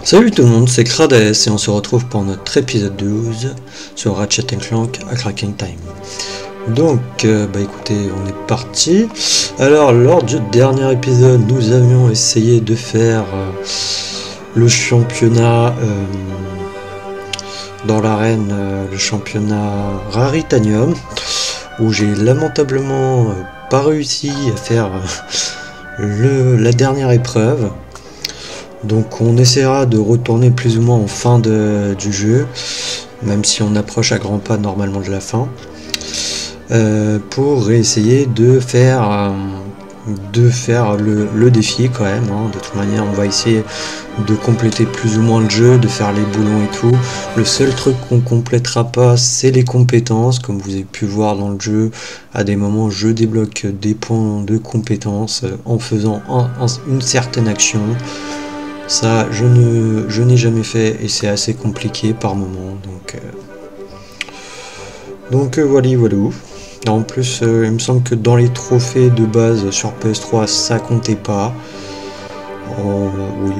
Salut tout le monde, c'est Crades et on se retrouve pour notre épisode 12 sur Ratchet & Clank A Cracking Time. Donc, écoutez, on est parti. Alors, lors du dernier épisode, nous avions essayé de faire le championnat dans l'arène, le championnat Raritanium, où j'ai lamentablement pas réussi à faire la dernière épreuve. Donc on essaiera de retourner plus ou moins en fin du jeu, même si on approche à grands pas normalement de la fin, pour réessayer de faire le défi quand même, hein. De toute manière on va essayer de compléter plus ou moins le jeu, de faire les boulons et tout. Le seul truc qu'on complétera pas, c'est les compétences. Comme vous avez pu voir dans le jeu, à des moments je débloque des points de compétences en faisant une certaine action. Ça, je n'ai jamais fait et c'est assez compliqué par moment. Donc voilà. En plus, il me semble que dans les trophées de base sur PS3, ça comptait pas. Oui.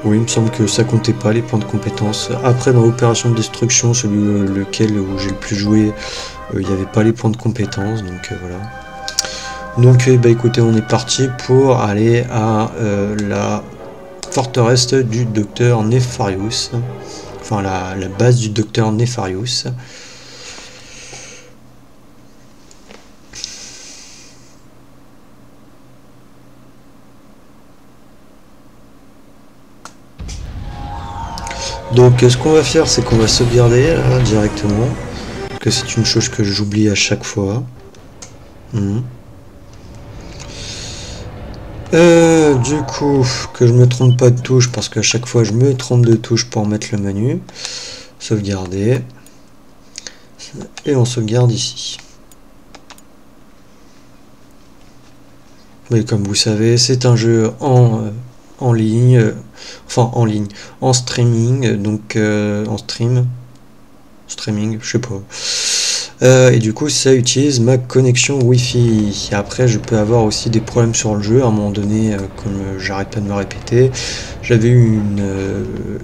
Oui, il me semble que ça comptait pas les points de compétence. Après, dans l'opération de destruction, celui lequel où j'ai le plus joué, il n'y avait pas les points de compétence. Donc voilà. Donc écoutez, on est parti pour aller à la forteresse du docteur Nefarious, enfin la base du docteur Nefarious. Donc ce qu'on va faire, c'est qu'on va sauvegarder là, directement, parce que c'est une chose que j'oublie à chaque fois. Du coup, que je me trompe pas de touche, parce qu'à chaque fois je me trompe de touche pour mettre le menu. Sauvegarder. Et on sauvegarde ici. Mais comme vous savez, c'est un jeu en ligne, en streaming, donc en streaming, je sais pas. Et du coup ça utilise ma connexion Wi-Fi. Après je peux avoir aussi des problèmes sur le jeu à un moment donné, comme j'arrête pas de me répéter. J'avais eu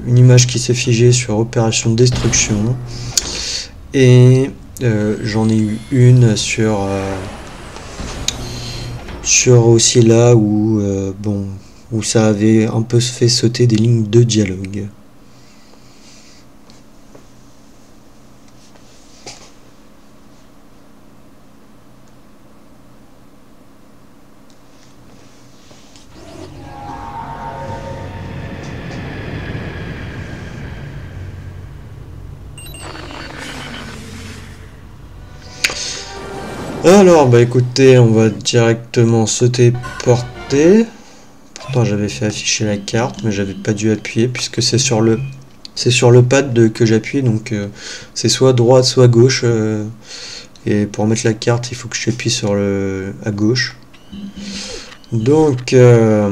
une image qui s'est figée sur opération de destruction et j'en ai eu une sur aussi là où où ça avait un peu fait sauter des lignes de dialogue. Alors écoutez, on va directement se téléporter. Pourtant j'avais fait afficher la carte, mais j'avais pas dû appuyer puisque c'est sur le pad que j'appuie, donc c'est soit droite soit gauche, et pour mettre la carte il faut que j'appuie sur à gauche. Donc il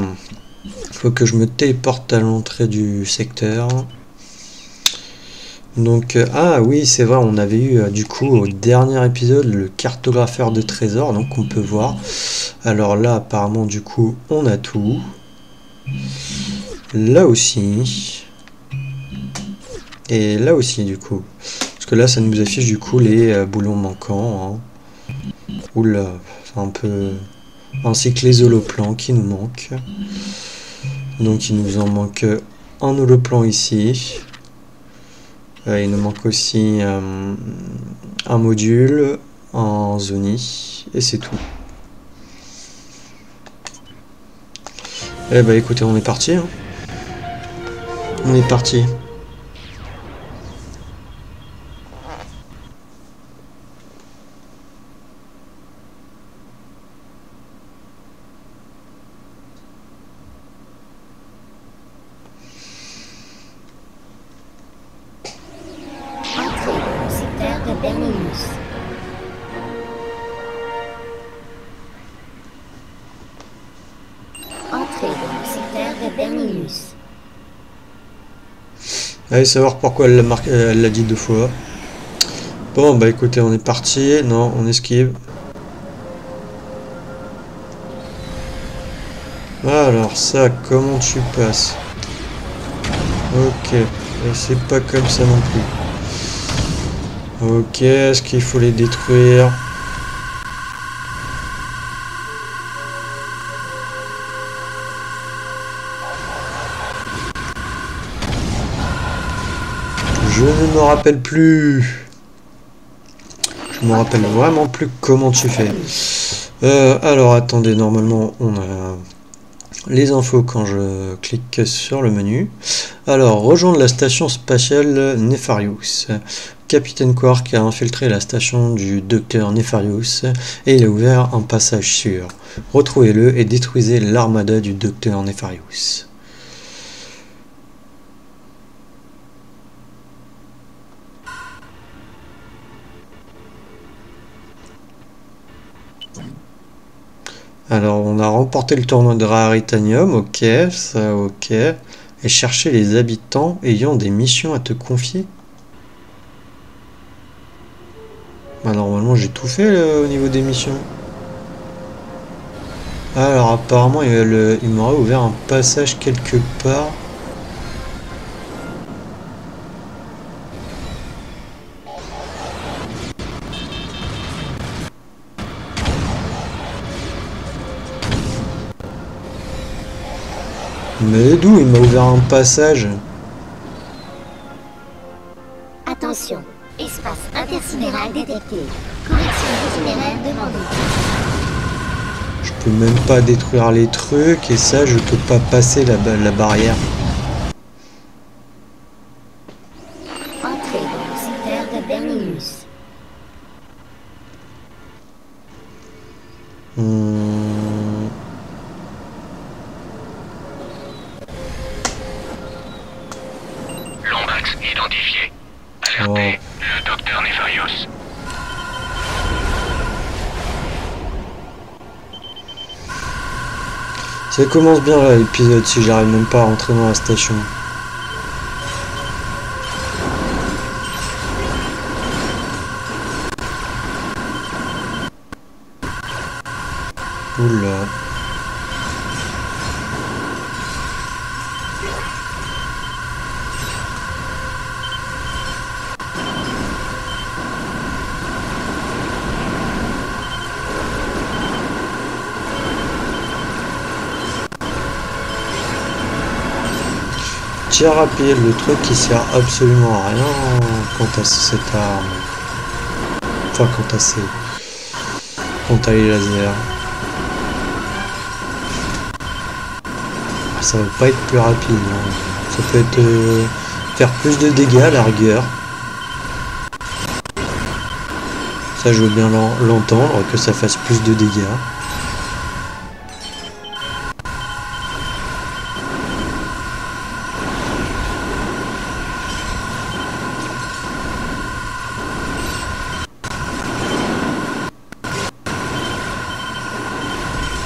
faut que je me téléporte à l'entrée du secteur. Donc ah oui, c'est vrai, on avait eu du coup au dernier épisode le cartographeur de trésors, donc on peut voir. Alors là apparemment du coup on a tout. Là aussi. Et là aussi du coup. Parce que là ça nous affiche du coup les boulons manquants. Hein. Oula, c'est un peu... Ainsi que les holoplans qui nous manquent. Donc il nous en manque un holoplan ici. Il nous manque aussi un module en Zoni et c'est tout. Eh bah écoutez, on est parti. Hein. On est parti. Allez savoir pourquoi elle l'a dit 2 fois. Bon écoutez, on est parti. Non, on esquive. Alors ça, comment tu passes? Ok, et c'est pas comme ça non plus. Ok, est-ce qu'il faut les détruire? Je ne me rappelle plus. Je me rappelle vraiment plus comment tu fais. Alors attendez, normalement on a les infos quand je clique sur le menu. Alors, rejoindre la station spatiale Nefarious. Capitaine Quark a infiltré la station du docteur Nefarious et il a ouvert un passage sûr. Retrouvez-le et détruisez l'armada du docteur Nefarious. Alors, on a remporté le tournoi de Raritanium, ok, ça ok. Et chercher les habitants ayant des missions à te confier. Bah, normalement, j'ai tout fait au niveau des missions. Alors, apparemment, il m'aurait ouvert un passage quelque part. Mais d'où il m'a ouvert un passage? Attention, espace intersidéral détecté. Correction itinéraire demandée. Je peux même pas détruire les trucs et ça je peux pas passer la barrière. Entrée dans le secteur de Berminus. Lombax identifié. Alerté, le docteur Nefarious. Ça commence bien là l'épisode si j'arrive même pas à rentrer dans la station. Oula. Tir rapide, le truc qui sert absolument à rien quant à cette arme. Enfin quant à les lasers. Ça va pas être plus rapide, hein. Ça peut être faire plus de dégâts à la rigueur. Ça je veux bien l'entendre, que ça fasse plus de dégâts.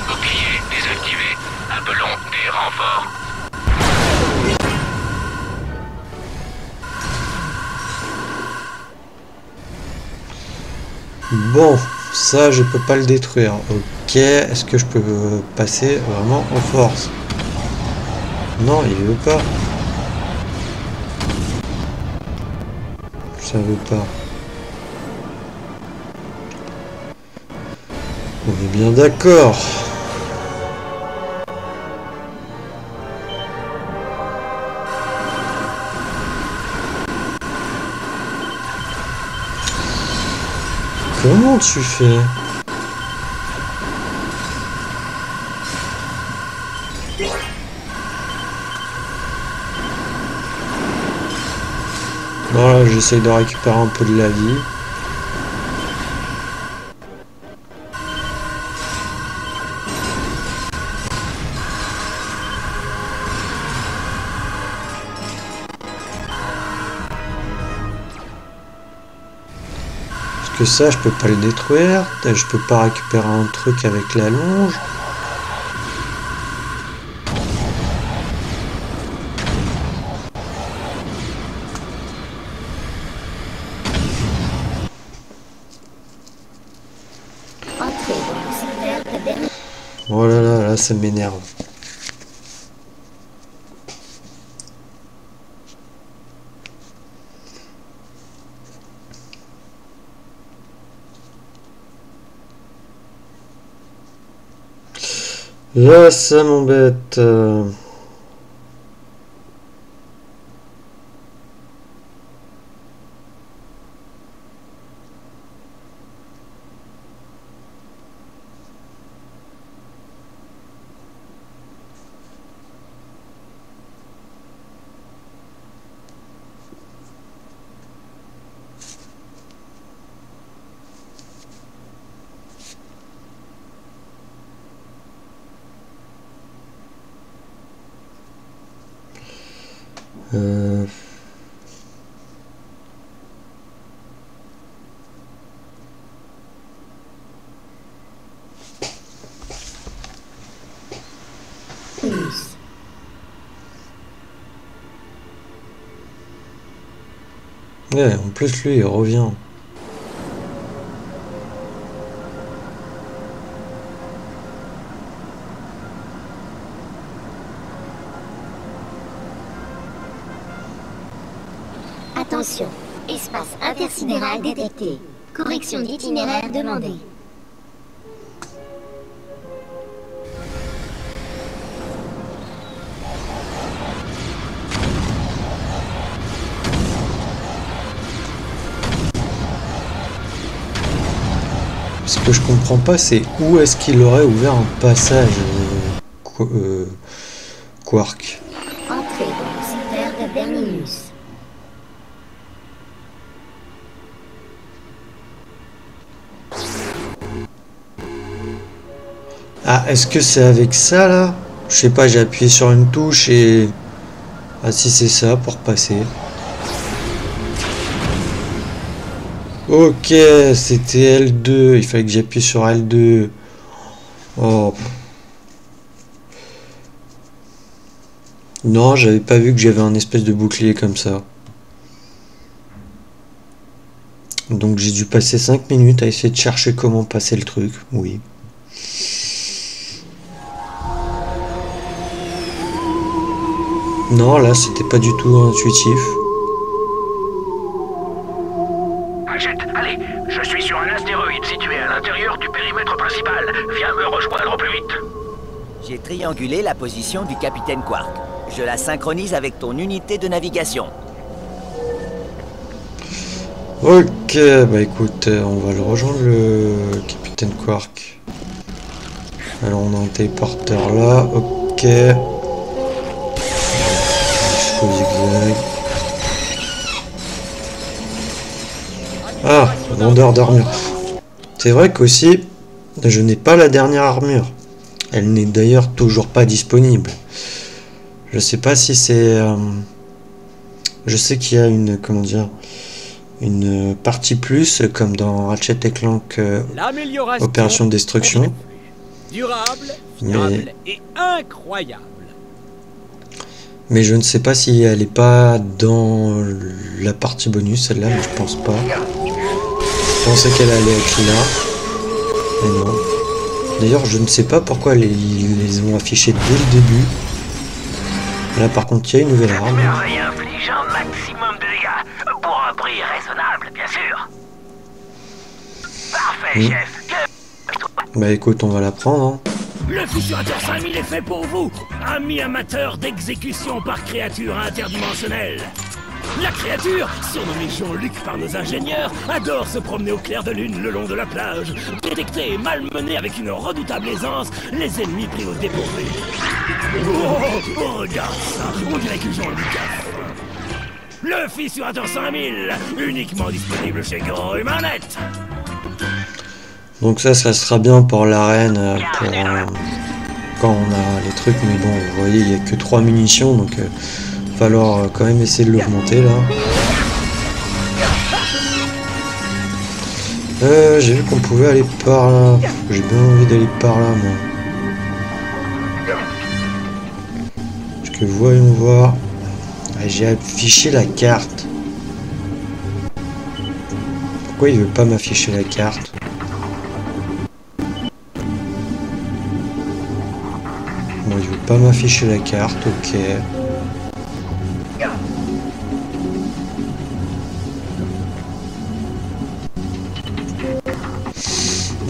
Bouclier désactivé. Appelons des renforts. Bon, ça je peux pas le détruire. Ok, est-ce que je peux passer vraiment en force? Non, il veut pas. Ça veut pas. On est bien d'accord. Comment tu fais? Voilà, j'essaye de récupérer un peu de la vie. Parce que ça, je peux pas le détruire. Je peux pas récupérer un truc avec la longe. Entrée dans le secteur de Berminus. Oh là là, là ça m'énerve. Là, ça m'embête. Euh, Terminus. Ouais, en plus lui il revient. Attention, espace intersidéral détecté. Correction d'itinéraire demandée. Ce que je comprends pas, c'est où est-ce qu'il aurait ouvert un passage Quark. Entrée dans le secteur de Terminus. Ah, est-ce que c'est avec ça là? Je sais pas, j'ai appuyé sur une touche et... Ah si c'est ça pour passer. Ok, c'était L2, il fallait que j'appuie sur L2. Oh. Non, j'avais pas vu que j'avais un espèce de bouclier comme ça. Donc j'ai dû passer 5 minutes à essayer de chercher comment passer le truc, oui. Non, là c'était pas du tout intuitif. Hachette, allez, je suis sur un astéroïde situé à l'intérieur du périmètre principal. Viens me rejoindre au plus vite. J'ai triangulé la position du capitaine Quark. Je la synchronise avec ton unité de navigation. Ok, bah écoute, on va le rejoindre le capitaine Quark. Alors on a un téléporteur là, ok. Jusqu'au zigzag. Ah, vendeur d'armure. C'est vrai qu'aussi, je n'ai pas la dernière armure. Elle n'est d'ailleurs toujours pas disponible. Je sais pas si c'est... je sais qu'il y a une... Comment dire, une partie plus, comme dans Ratchet & Clank Opération de Destruction. Durable, fiable et incroyable. Mais je ne sais pas si elle est pas dans la partie bonus, celle-là, mais je pense pas. Je pensais qu'elle allait être là. Mais non. D'ailleurs, je ne sais pas pourquoi ils les ont affichés dès le début. Là, par contre, il y a une nouvelle arme. Merveille inflige un maximum de dégâts, pour un prix raisonnable, bien sûr. Parfait, chef. Bah écoute, on va la prendre. Hein. Le fissurateur 5000 est fait pour vous, ami amateur d'exécution par créature interdimensionnelle. La créature, surnommée Jean-Luc par nos ingénieurs, adore se promener au clair de lune le long de la plage, détecter et malmener avec une redoutable aisance les ennemis pris au dépourvu. Oh, regarde ça, on dirait que Jean-Luc a faim. Le fissurateur 5000, uniquement disponible chez Gros et Manette. Donc ça sera bien pour l'arène, pour quand on a les trucs, mais bon, vous voyez, il n'y a que 3 munitions, donc il va falloir quand même essayer de l'augmenter là. J'ai vu qu'on pouvait aller par là. J'ai bien envie d'aller par là, moi. Parce que voyons voir. J'ai affiché la carte. Pourquoi il veut pas m'afficher la carte? Bon, il veut pas m'afficher la carte, ok.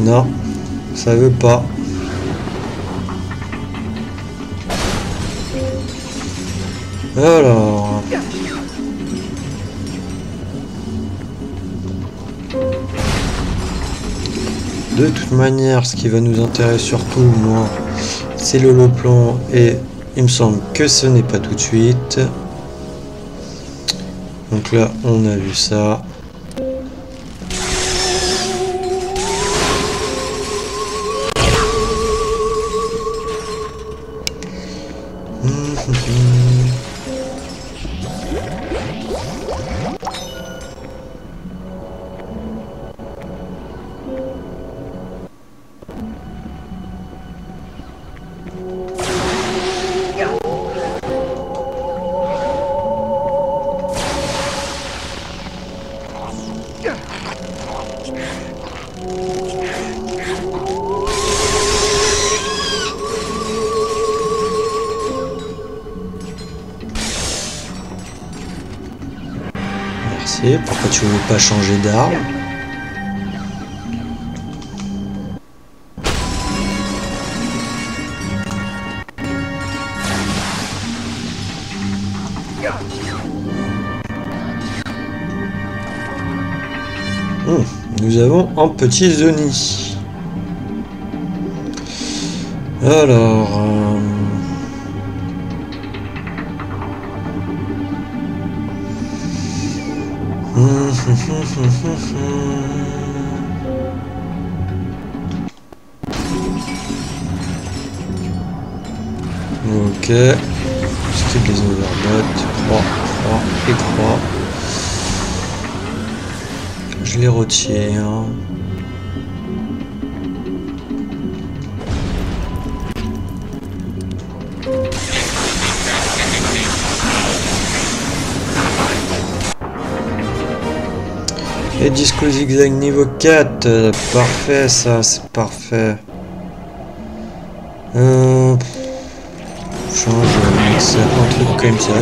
Non, ça veut pas. Alors... De toute manière, ce qui va nous intéresser surtout, moi, c'est le lot plan et il me semble que ce n'est pas tout de suite. Donc là, on a vu ça. Merci. Pourquoi tu veux pas changer d'arme? Nous avons un petit Zoni. Alors... Ok. Skip les overnotes. 3, 3 et 3. Je les retiens. Et disco zigzag niveau 4, parfait ça, c'est parfait. Change, c'est un truc comme ça,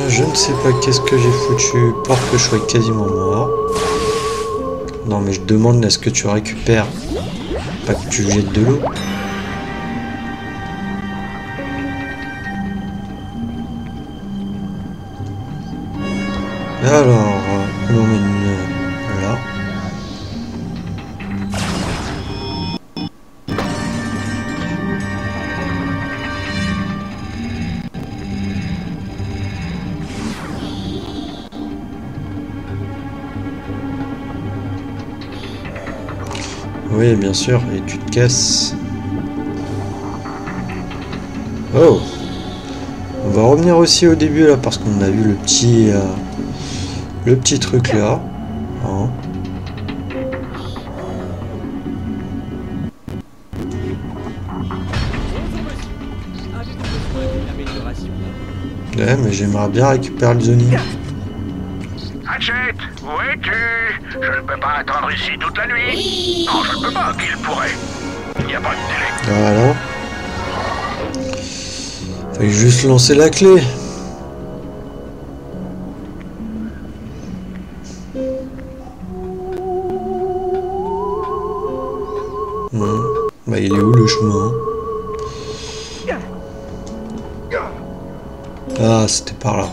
je ne sais pas qu'est-ce que j'ai foutu pour que je sois quasiment mort. Non mais je demande à ce que tu récupères, pas que tu jettes de l'eau. Alors, on emmène là. Oui, bien sûr, et tu te casses. Oh! On va revenir aussi au début là, parce qu'on a vu le petit truc là. Hein. Ouais, mais j'aimerais bien récupérer le Zoni. Hatchet, où es-tu? Je ne peux pas attendre ici toute la nuit. Non, je ne peux pas, qu'il pourrait. Il n'y a pas de délai. Voilà. Fallait juste lancer la clé. Bah il est où le chemin? Ah, c'était par là.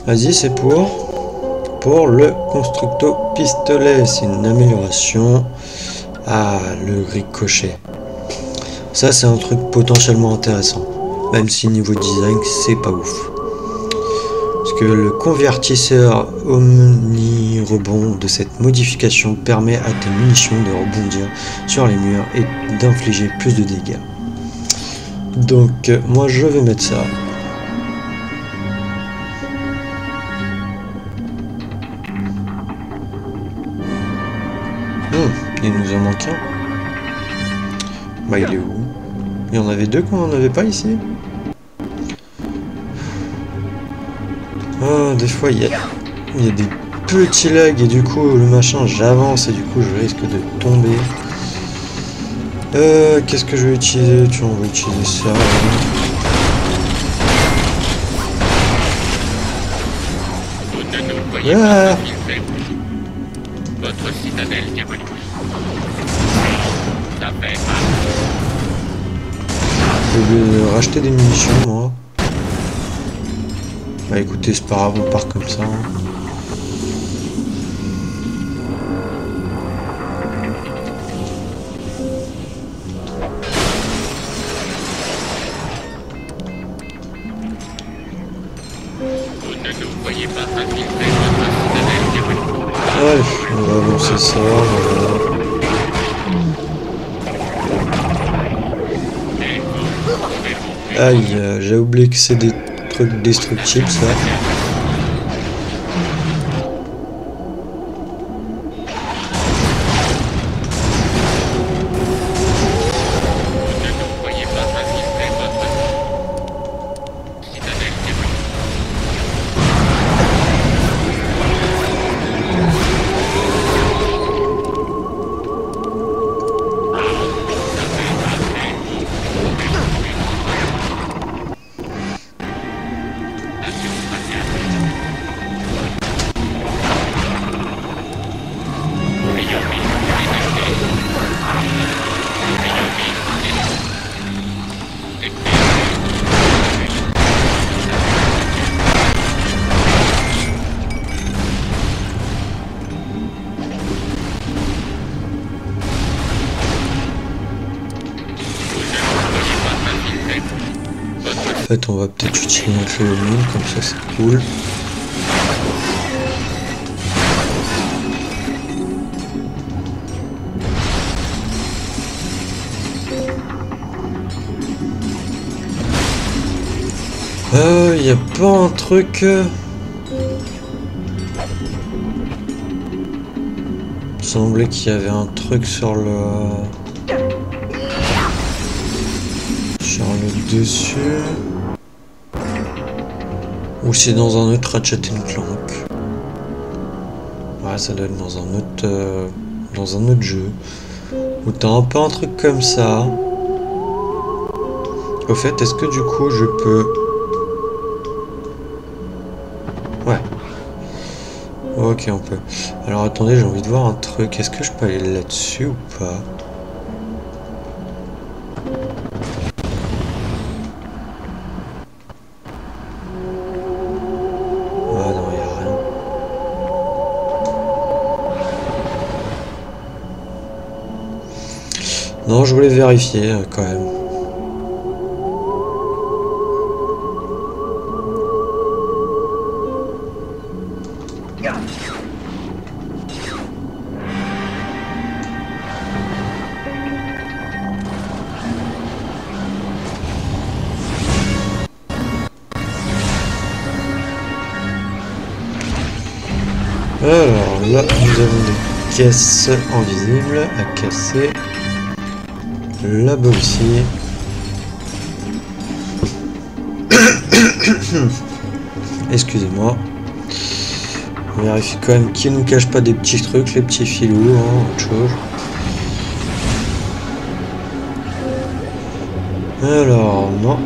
Vas-y, c'est pour le constructo pistolet. C'est une amélioration. Ah, le ricochet. Ça, c'est un truc potentiellement intéressant. Même si niveau design, c'est pas ouf. Parce que le convertisseur omni-rebond de cette modification permet à tes munitions de rebondir sur les murs et d'infliger plus de dégâts. Donc, moi, je vais mettre ça. Il nous en manque un. Bah il est où? Il y en avait deux qu'on n'en avait pas ici? Ah, des fois il y a des petits lags et du coup le machin j'avance et du coup je risque de tomber. Qu'est-ce que je vais utiliser? Tu vois, on va utiliser ça. Ah. Votre citadelle diabolique. Ça fait Je vais racheter des munitions moi. Bah écoutez, c'est pas grave, on part comme ça. Vous ne nous voyez pas infiltrer votre citadelle diabolique. Allez, on va avancer ça. Voilà. Aïe, j'ai oublié que c'est des trucs destructibles ça. En fait, on va peut-être utiliser un phénomène, comme ça c'est cool. Y a pas un truc... Il semblait qu'il y avait un truc sur le... dessus. Ou c'est dans un autre Ratchet & Clank. Ouais, ça doit être dans un autre jeu. Ou t'as un peu un truc comme ça. Au fait, est-ce que du coup je peux... Ouais. Ok, on peut. Alors attendez, j'ai envie de voir un truc. Est-ce que je peux aller là-dessus ou pas? Non, je voulais vérifier quand même. Alors là, nous avons des caisses invisibles à casser. Là-bas aussi. Excusez-moi. On vérifie quand même qu'ils nous cachent pas des petits trucs, les petits filous, hein, autre chose. Alors, non.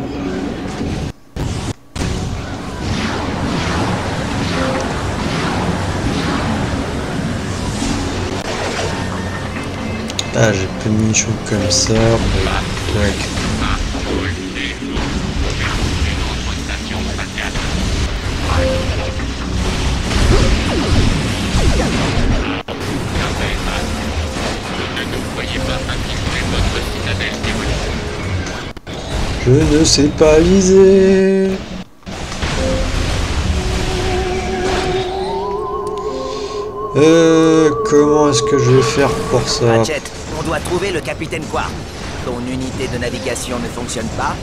Ah, j'ai plus de munitions comme ça. Ouais. Je ne sais pas viser. Comment est-ce que je vais faire pour ça? Ratchet, on doit trouver le capitaine Quark. Ton unité de navigation ne fonctionne pas?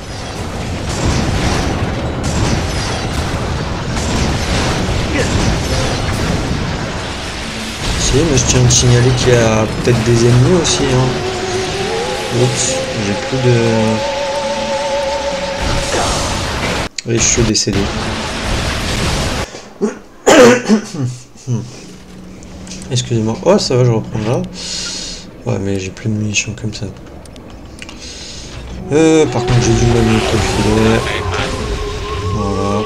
mais je tiens à te signaler qu'il y a peut-être des ennemis aussi. Hein. Oups, j'ai plus de... Et je suis décédé. Excusez-moi. Oh, ça va, je reprends là. Ouais, mais j'ai plus de munitions comme ça. Par contre, j'ai du mal au filet. Voilà.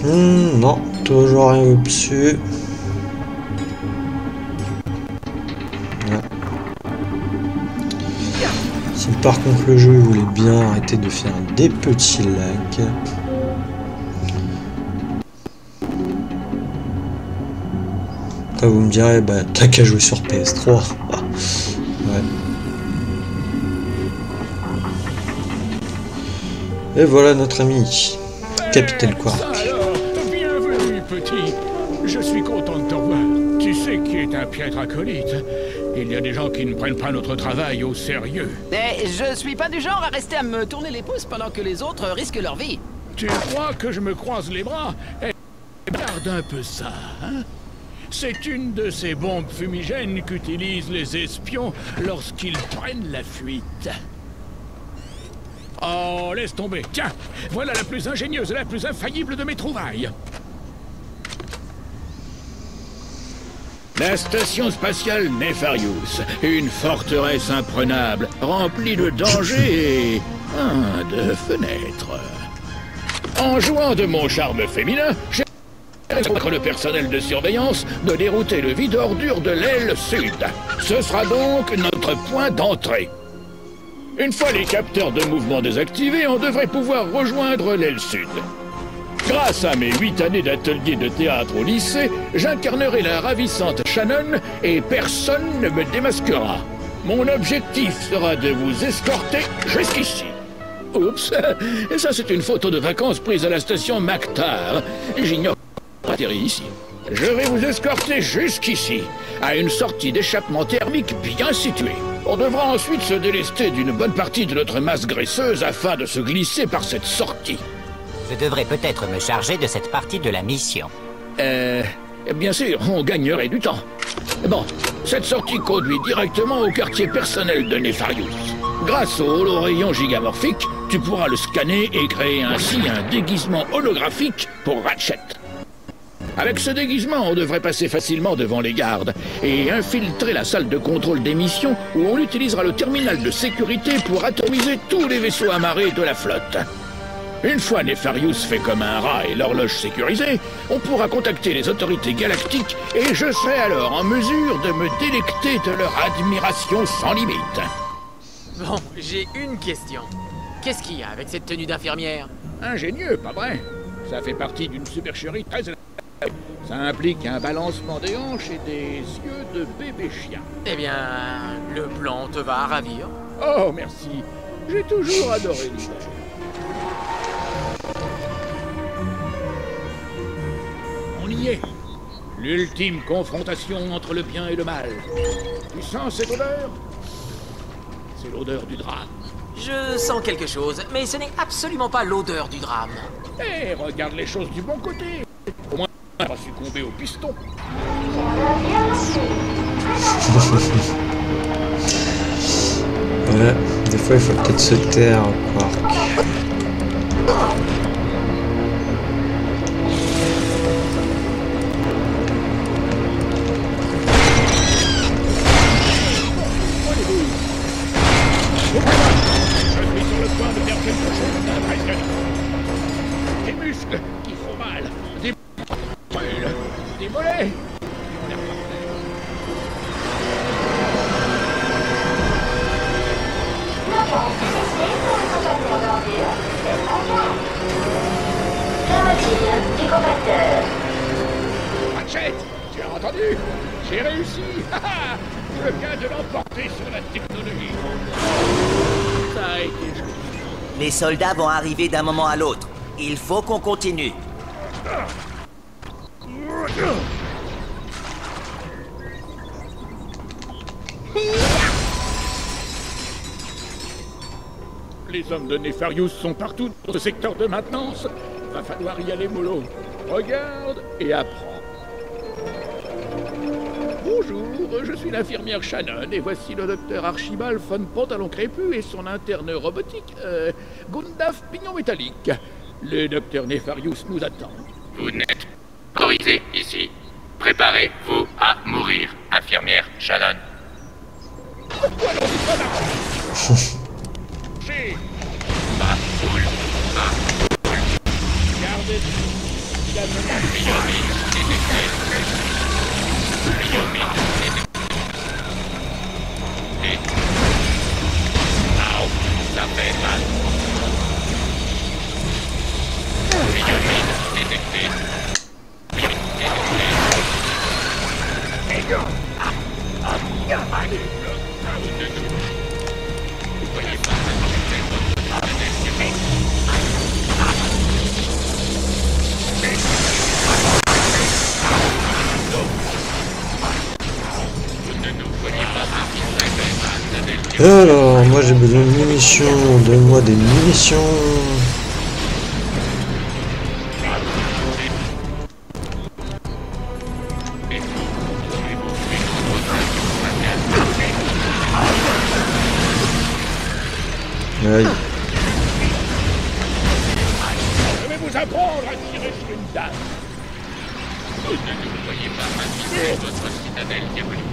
Non, toujours rien au-dessus. Ouais. Si par contre le jeu voulait bien arrêter de faire des petits lags. Après vous me direz, bah t'as qu'à jouer sur PS3. Ouais. Et voilà notre ami, Capitaine Quark. Bienvenue, petit. Je suis content de te revoir. Tu sais qui est un piètre acolyte. Il y a des gens qui ne prennent pas notre travail au sérieux. Mais je suis pas du genre à rester à me tourner les pouces pendant que les autres risquent leur vie. Tu crois que je me croise les bras? Eh, regarde un peu ça, hein? C'est une de ces bombes fumigènes qu'utilisent les espions lorsqu'ils prennent la fuite. Oh, laisse tomber. Tiens, voilà la plus ingénieuse et la plus infaillible de mes trouvailles. La station spatiale Nefarious, une forteresse imprenable, remplie de dangers et de fenêtres. En jouant de mon charme féminin, j'ai contre le personnel de surveillance de dérouter le vide ordure de l'aile sud. Ce sera donc notre point d'entrée. Une fois les capteurs de mouvement désactivés, on devrait pouvoir rejoindre l'aile sud. Grâce à mes 8 années d'atelier de théâtre au lycée, j'incarnerai la ravissante Shannon et personne ne me démasquera. Mon objectif sera de vous escorter jusqu'ici. Oups, ça c'est une photo de vacances prise à la station Mactar. J'ignore atterri ici. Je vais vous escorter jusqu'ici, à une sortie d'échappement thermique bien située. On devra ensuite se délester d'une bonne partie de notre masse graisseuse afin de se glisser par cette sortie. Je devrais peut-être me charger de cette partie de la mission. Bien sûr, on gagnerait du temps. Bon, cette sortie conduit directement au quartier personnel de Nefarious. Grâce au holo-rayon gigamorphique, tu pourras le scanner et créer ainsi un déguisement holographique pour Ratchet. Avec ce déguisement, on devrait passer facilement devant les gardes et infiltrer la salle de contrôle des missions où on utilisera le terminal de sécurité pour atomiser tous les vaisseaux amarrés de la flotte. Une fois Nefarious fait comme un rat et l'horloge sécurisée, on pourra contacter les autorités galactiques et je serai alors en mesure de me délecter de leur admiration sans limite. Bon, j'ai une question. Qu'est-ce qu'il y a avec cette tenue d'infirmière? Ingénieux, pas vrai? Ça fait partie d'une supercherie très... Ça implique un balancement des hanches et des yeux de bébé chien. Eh bien, le plan te va ravir. Oh, merci. J'ai toujours adoré l'idée. On y est. L'ultime confrontation entre le bien et le mal. Tu sens cette odeur? C'est l'odeur du drame. Je sens quelque chose, mais ce n'est absolument pas l'odeur du drame. Eh, regarde les choses du bon côté. Au moins, on va succomber au piston. Ouais, des fois il faut peut-être se taire, Quark. prêt. Ratchet, tu as entendu? J'ai réussi. Je viens de l'emporter sur la technologie. Ça a été joli. Les soldats vont arriver d'un moment à l'autre. Il faut qu'on continue. Les hommes de Nefarious sont partout dans ce secteur de maintenance. Va falloir y aller mollo. Regarde et apprends. Bonjour, je suis l'infirmière Shannon et voici le docteur Archibald von Pantalon Crépus et son interne robotique, Gundaf Pignon Métallique. Le docteur Nefarious nous attend. Vous n'êtes autorisé ici. Préparez-vous à mourir, infirmière Shannon. Pourquoi l'on dit pas d'arrêt? Ma boule, Gardez la menace. biomine détectée. Biomine détectée. Et... Au, ça fait mal. Biomine détectée. Voyez pas Alors, moi j'ai besoin de munitions, donne-moi des munitions. Aïe. Je vais vous apprendre à tirer sur une dame. Vous ne nous voyez pas maintenir votre citadelle diabolique.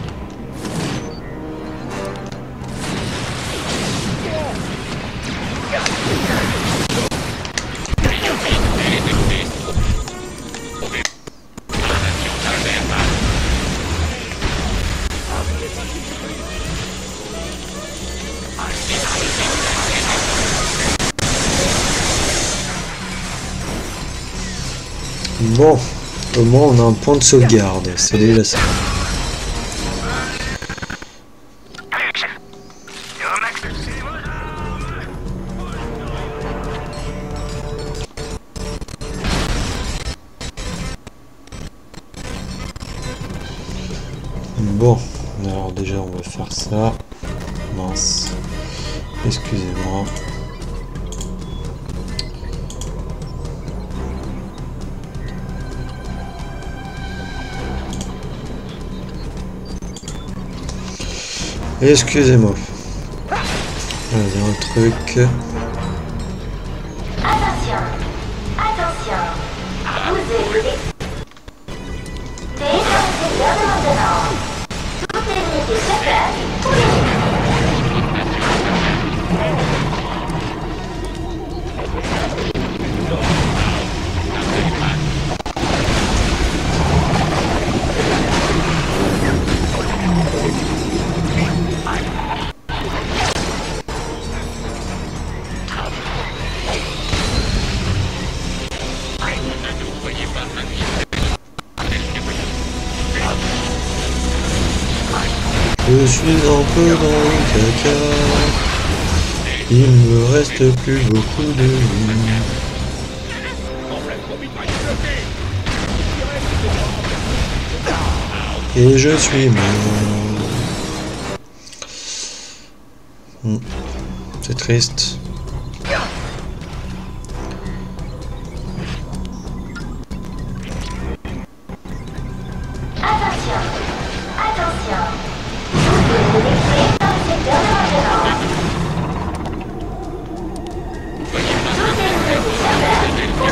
Bon, au moins on a un point de sauvegarde, c'est déjà ça. Bon, alors déjà on va faire ça. Mince, excusez-moi. Excusez-moi. Il y a un truc. Attention, attention. Vous êtes secteur de maintenance. Toutes les unités sur place pour les Je suis un peu dans le caca. Il me reste plus beaucoup de vie. Et je suis mort. C'est triste. Attention, attention. Vous êtes connecté dans le secteur de maintenance. Toutes les unités sur place pour les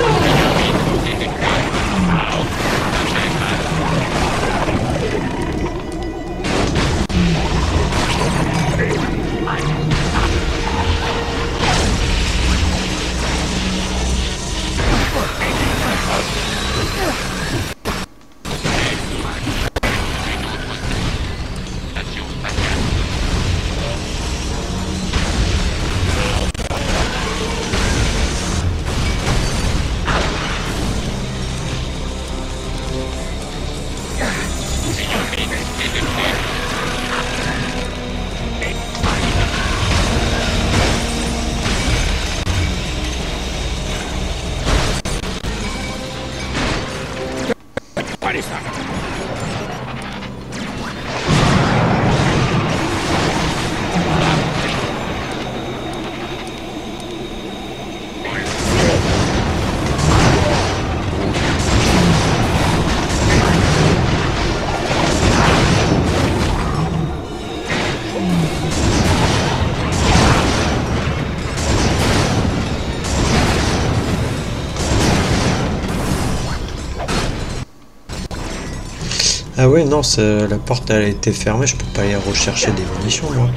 Ah ouais, non, la porte elle a été fermée, je peux pas aller rechercher des munitions moi.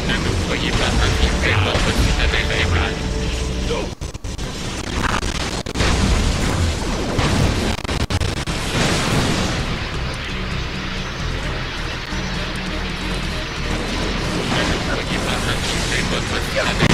Ne nous croyez pas infiltrer votre citadelle aérienne. Ne nous croyez pas infiltrer votre citadelle.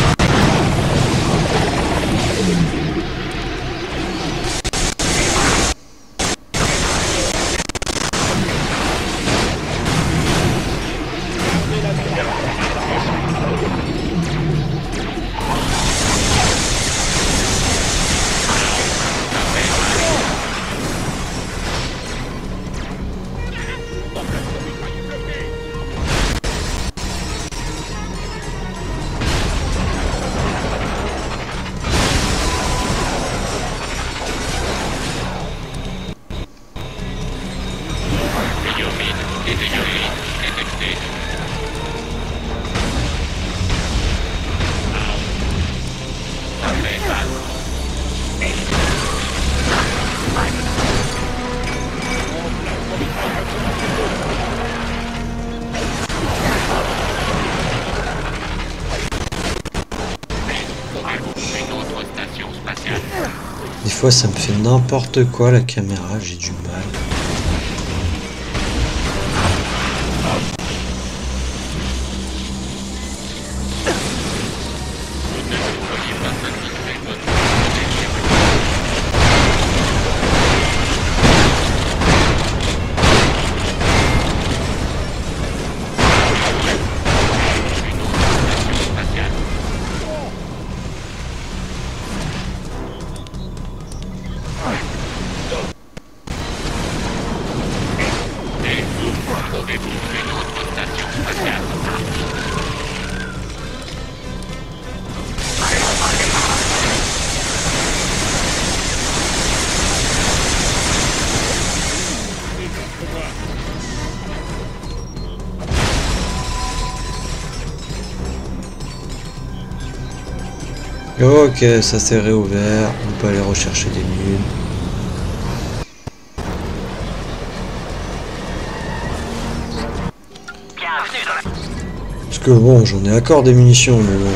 Des fois ça me fait n'importe quoi la caméra, j'ai du mal. Ok, ça s'est réouvert, on peut aller rechercher des mules. Parce que bon, j'en ai encore des munitions, mais bon...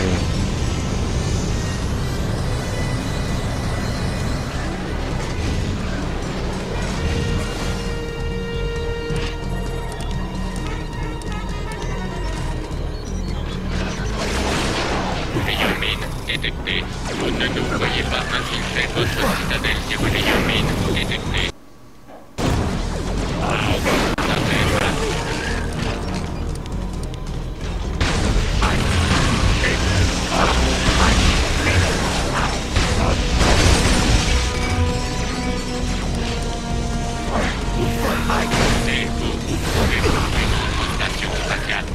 Détecté. Vous ne nous voyez pas infiltrer votre citadelle si vous n'ayez une mine. Détecté. Et vous pouvez voir une autre station spatiale.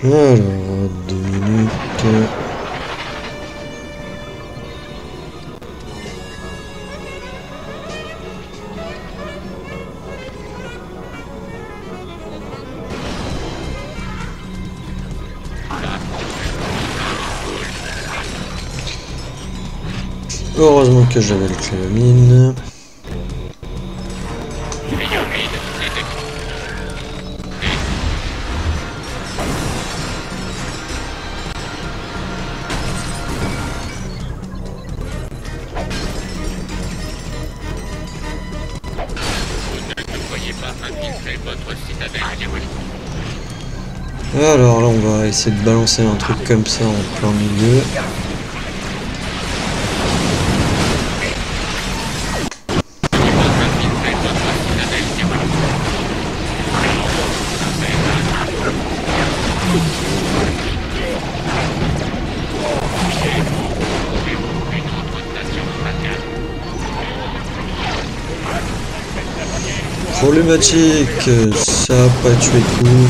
Alors, 2 minutes. Heureusement que j'avais le cléomine. Alors là on va essayer de balancer un truc comme ça en plein milieu. Problématique, ça a pas tué de coup.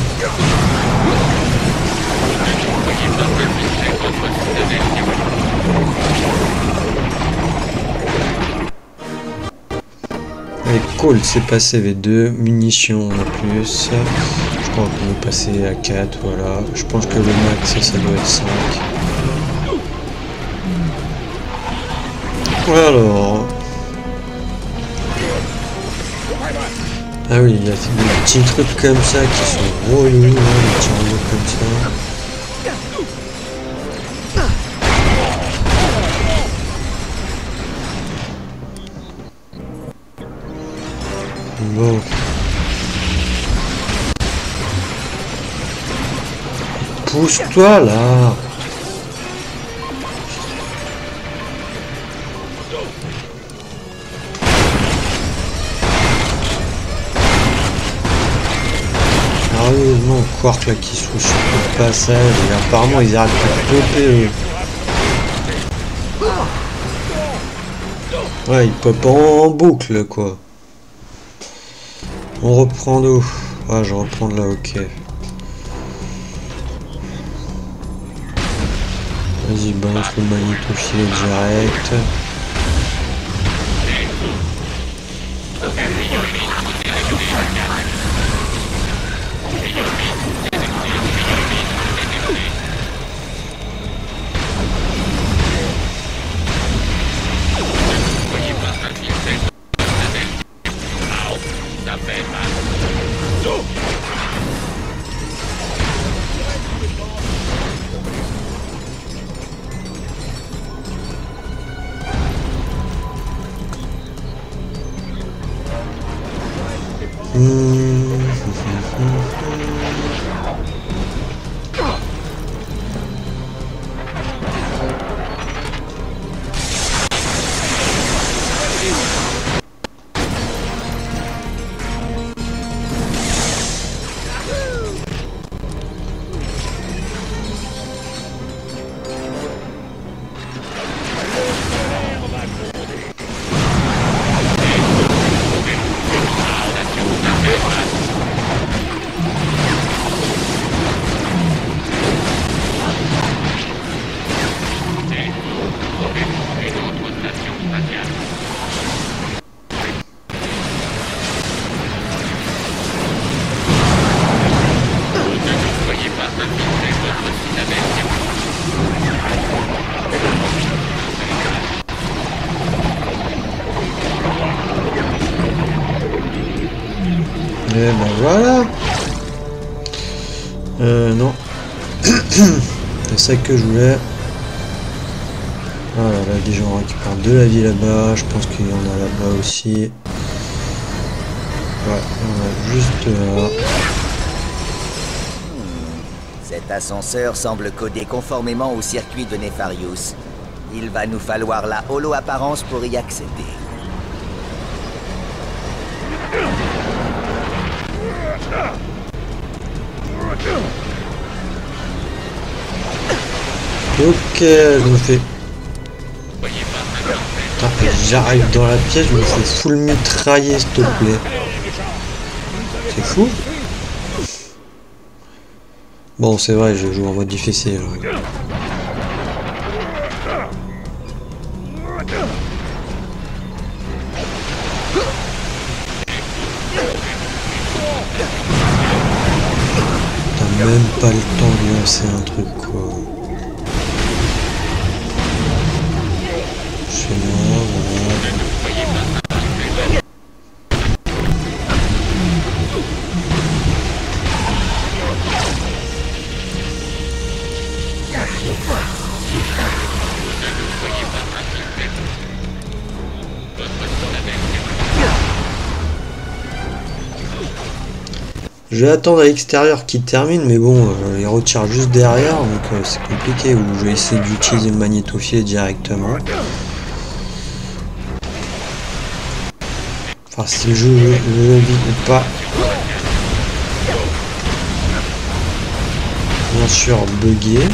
Allez, cool, c'est passé V2, munitions en plus. Je crois qu'on est passé à 4, voilà. Je pense que le max, ça doit être 5. Alors... Ah oui, il y a des petits trucs comme ça qui sont relous, hein, des petits robots comme ça. Bon. Pousse-toi là. Sérieusement, Quark là qui se fout sur le passage et apparemment ils arrêtent pas de popper eux. Ouais, ils popent en boucle quoi. On reprend d'où? Ah, je reprends de là, ok. Vas-y, balance le magnétofilet direct. Et ben voilà. Non. C'est ça que je voulais. Voilà, là déjà on récupère de la vie là-bas. Je pense qu'il y en a là-bas aussi. Ouais, on a juste là. Cet ascenseur semble codé conformément au circuit de Nefarious. Il va nous falloir la holo-apparence pour y accéder. Ok, je me fais... J'arrive dans la pièce, je me fais full mitrailler s'il te plaît. C'est fou. Bon, c'est vrai, je joue en mode difficile. T'as même pas le temps de lancer un truc quoi. Chez moi, voilà. Je vais attendre à l'extérieur qu'il termine, mais bon, il retire juste derrière, donc c'est compliqué. Ou je vais essayer d'utiliser le magnétofilet directement. Enfin, si le jeu le vide ou pas. Bien sûr, bugué.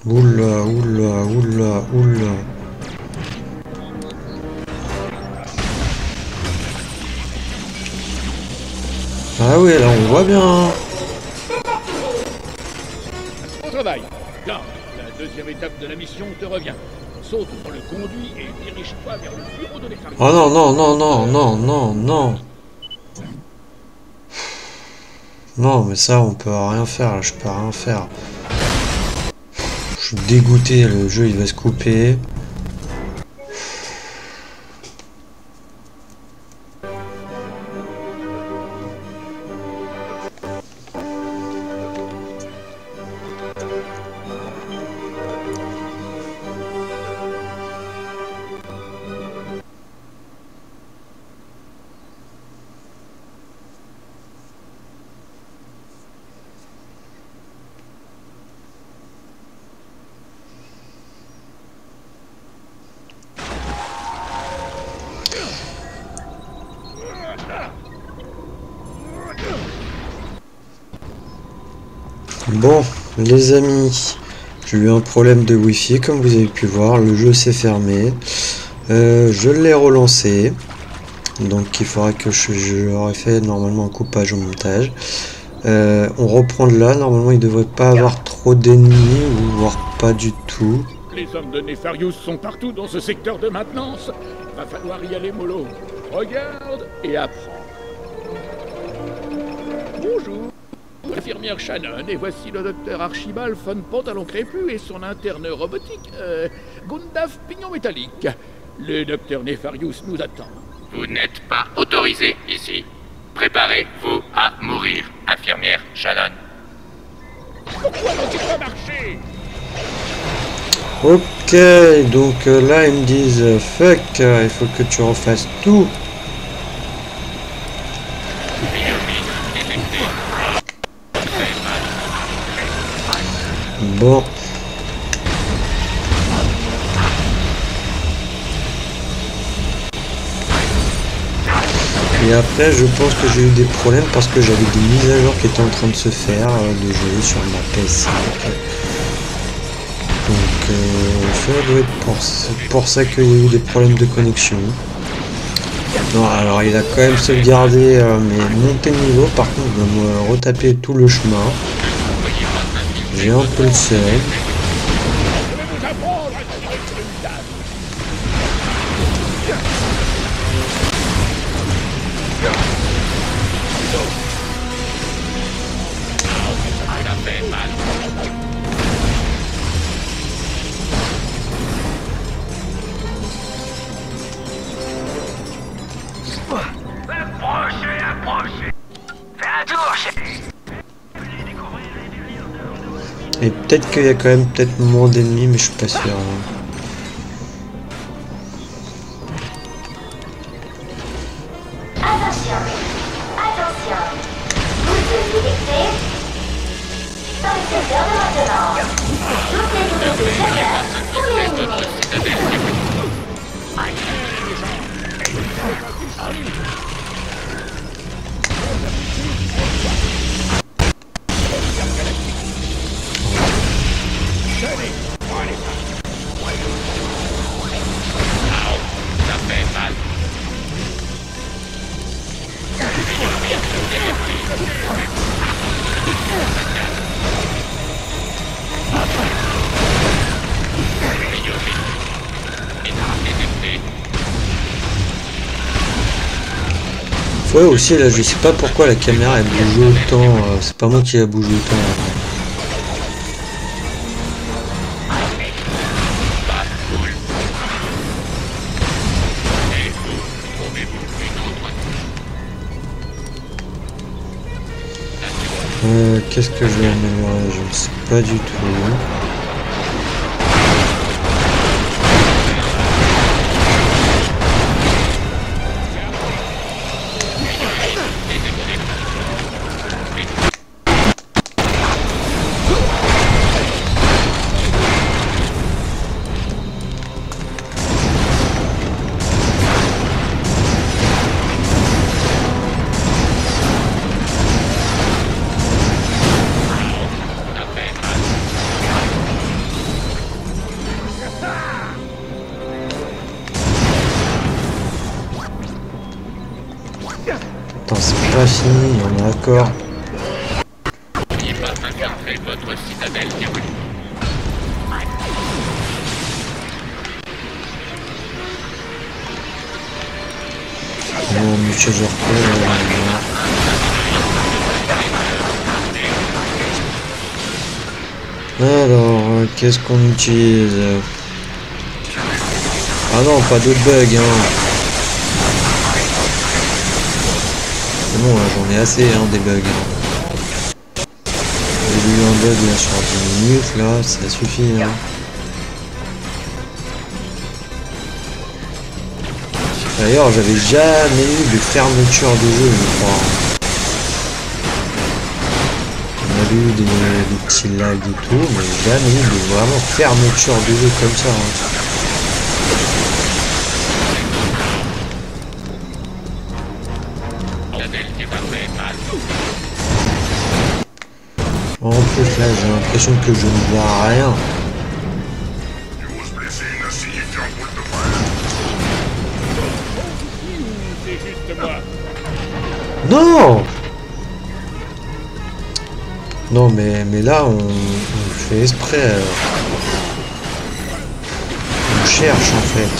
Oula, oula, oula, oula. Ah oui, là on voit bien. Au travail. Là, la deuxième étape de la mission te revient. Saute dans le conduit et dirige-toi vers le bureau de Nefarius. Oh non, non, non, non, non, non, non. Non, mais ça, on peut rien faire, là, je peux rien faire. Je suis dégoûté, le jeu il va se couper. Bon, les amis, j'ai eu un problème de wifi, comme vous avez pu voir, le jeu s'est fermé. Je l'ai relancé, donc il faudra que j'aurais fait normalement un coupage au montage. On reprend de là, normalement il devrait pas avoir trop d'ennemis, ou voire pas du tout. Les hommes de Nefarius sont partout dans ce secteur de maintenance. Va falloir y aller mollo. Regarde et apprends. Bonjour, l'infirmière Shannon, et voici le docteur Archibald von Pantalon Crépus et son interne robotique, Gundaf Pignon Métallique. Le docteur Nefarius nous attend. Vous n'êtes pas autorisé ici. Préparez-vous à mourir, infirmière Shannon. Pourquoi n'ont-ils pas marché? Ok, donc là ils me disent fuck, il faut que tu refasses tout. Bon. Et après je pense que j'ai eu des problèmes parce que j'avais des mises à jour qui étaient en train de se faire de jeu sur ma PS5. Donc ça doit être pour ça qu'il y a eu des problèmes de connexion. Non, alors il a quand même sauvegardé mes montées de niveau, par contre il va me retaper tout le chemin. J'ai un peu le seum. Et peut-être qu'il y a quand même peut-être moins d'ennemis, mais je suis pas sûr. Attention, attention. Vous devez laisser dans le secteur de maintenance. Toutes les unités chacun pour les éliminer. Ça fait mal. Ouais aussi là je sais pas pourquoi la caméra elle bouge autant, c'est pas moi qui la bouge autant. Qu'est-ce que je vais améliorer? Je ne sais pas du tout. pas fini, on est d'accord. N'oubliez pas d'infiltrer votre citadelle déroulée. Non, monsieur Zorko, alors, qu'est-ce qu'on utilise? Ah non, pas d'autres bugs, hein. C'est bon, hein, j'en ai assez, hein, des bugs. J'ai eu un bug là sur 10 minutes, là, ça suffit, hein. D'ailleurs, j'avais jamais eu de fermeture de jeu, je crois. On a eu des petits lags et tout, mais jamais eu de vraiment fermeture de jeu comme ça. Hein. En plus, là, j'ai l'impression que je ne vois rien. Non! Non, mais là, on fait exprès. On cherche, en fait.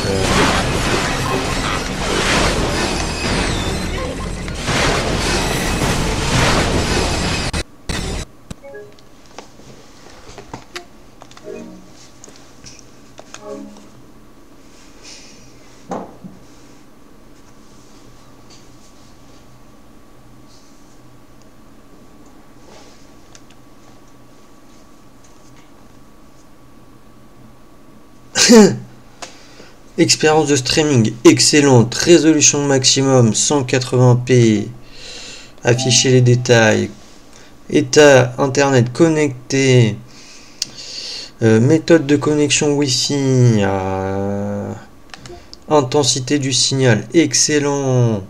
Expérience de streaming excellente, résolution maximum 180p, afficher les détails, état internet connecté, méthode de connexion Wi-Fi, intensité du signal excellent,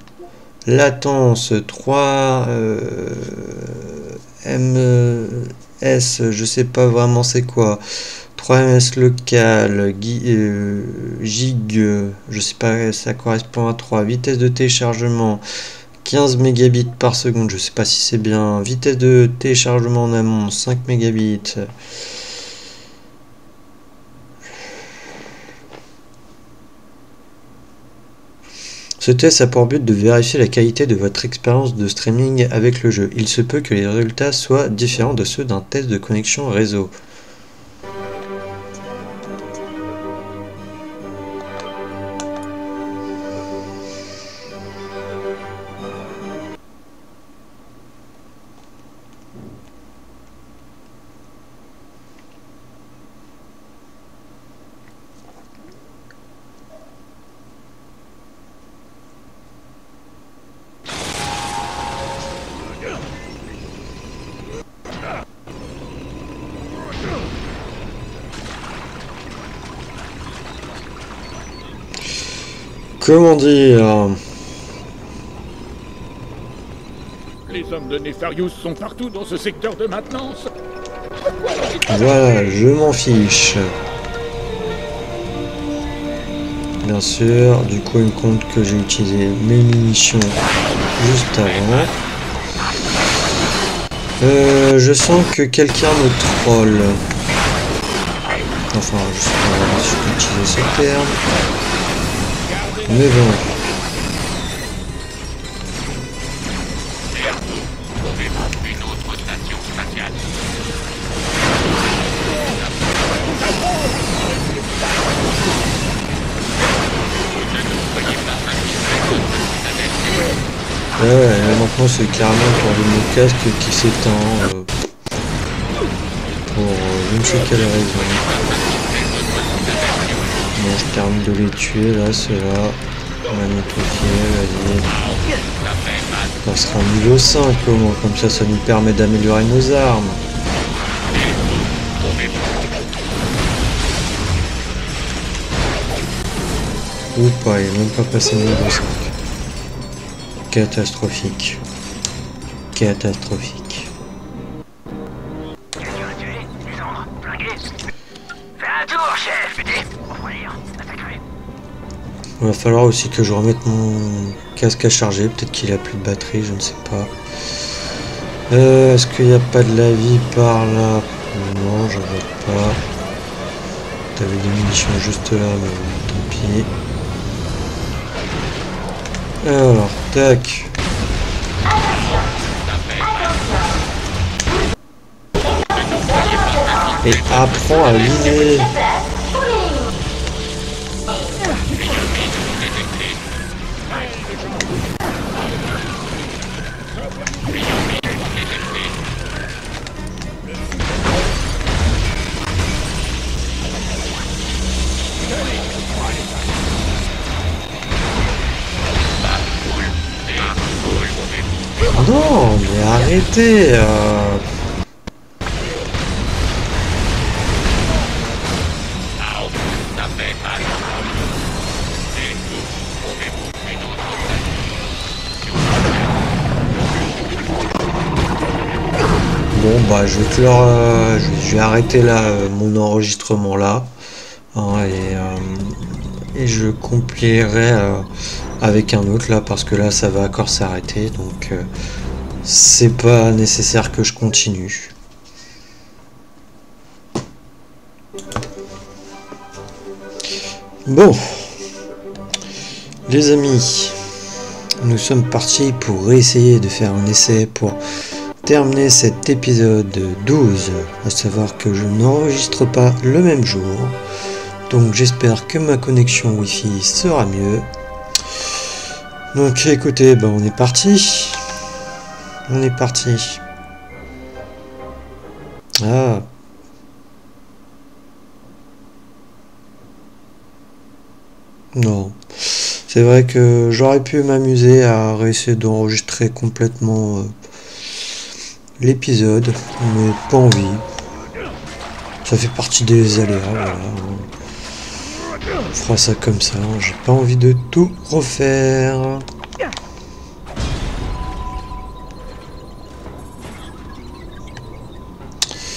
latence 3 ms, je sais pas vraiment c'est quoi. 3 ms local, gig, je sais pas, ça correspond à 3. Vitesse de téléchargement, 15 mégabits par seconde, je sais pas si c'est bien. Vitesse de téléchargement en amont, 5 mégabits. Ce test a pour but de vérifier la qualité de votre expérience de streaming avec le jeu. Il se peut que les résultats soient différents de ceux d'un test de connexion réseau. Comment dire? Les hommes de Nefarious sont partout dans ce secteur de maintenance. Voilà, je m'en fiche. Bien sûr, du coup il me compte que j'ai utilisé mes munitions juste avant. Je sens que quelqu'un me troll. Enfin, je sais pas si je peux utiliser ce terme. Mais bon. Une autre station spatiale. Ouais, là, maintenant c'est clairement pour mon casque qui s'éteint. Pour je ne sais quelle raison. Bon, je termine de les tuer là, ceux-là. Magnétofier, vas-y. On sera niveau 5 au moins, comme ça nous permet d'améliorer nos armes. Ou pas, il n'est même pas passé niveau 5. Catastrophique. Catastrophique. Il va falloir aussi que je remette mon casque à charger, peut-être qu'il a plus de batterie, je ne sais pas. Est-ce qu'il n'y a pas de la vie par là? Non, je vois pas. T'avais des munitions juste là, mais tant pis. Alors, tac. Et apprends à viser. Non, mais arrêtez. Bon bah je vais clore, je vais arrêter là mon enregistrement là, hein, et je complierai avec un autre là parce que là ça va encore s'arrêter, donc c'est pas nécessaire que je continue. Bon les amis, nous sommes partis pour essayer de faire un essai pour terminer cet épisode 12, à savoir que je n'enregistre pas le même jour, donc j'espère que ma connexion Wi-Fi sera mieux. Donc écoutez, ben on est parti. On est parti. Ah. Non. C'est vrai que j'aurais pu m'amuser à réessayer d'enregistrer complètement l'épisode, mais pas envie. Ça fait partie des aléas, voilà. On fera ça comme ça, j'ai pas envie de tout refaire.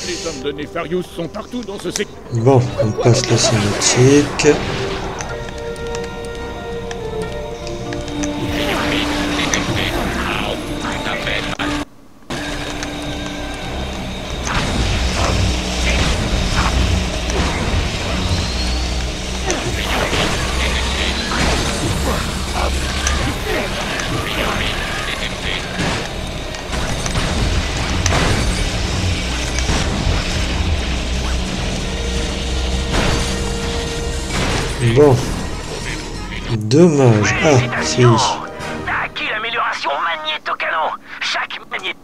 Les hommes de Nefarious sont partout dans ce secteur. Bon, on passe la cinématique. Bon. Dommage. Ah, si. T'as acquis l'amélioration magnéto-canon. Chaque magnéto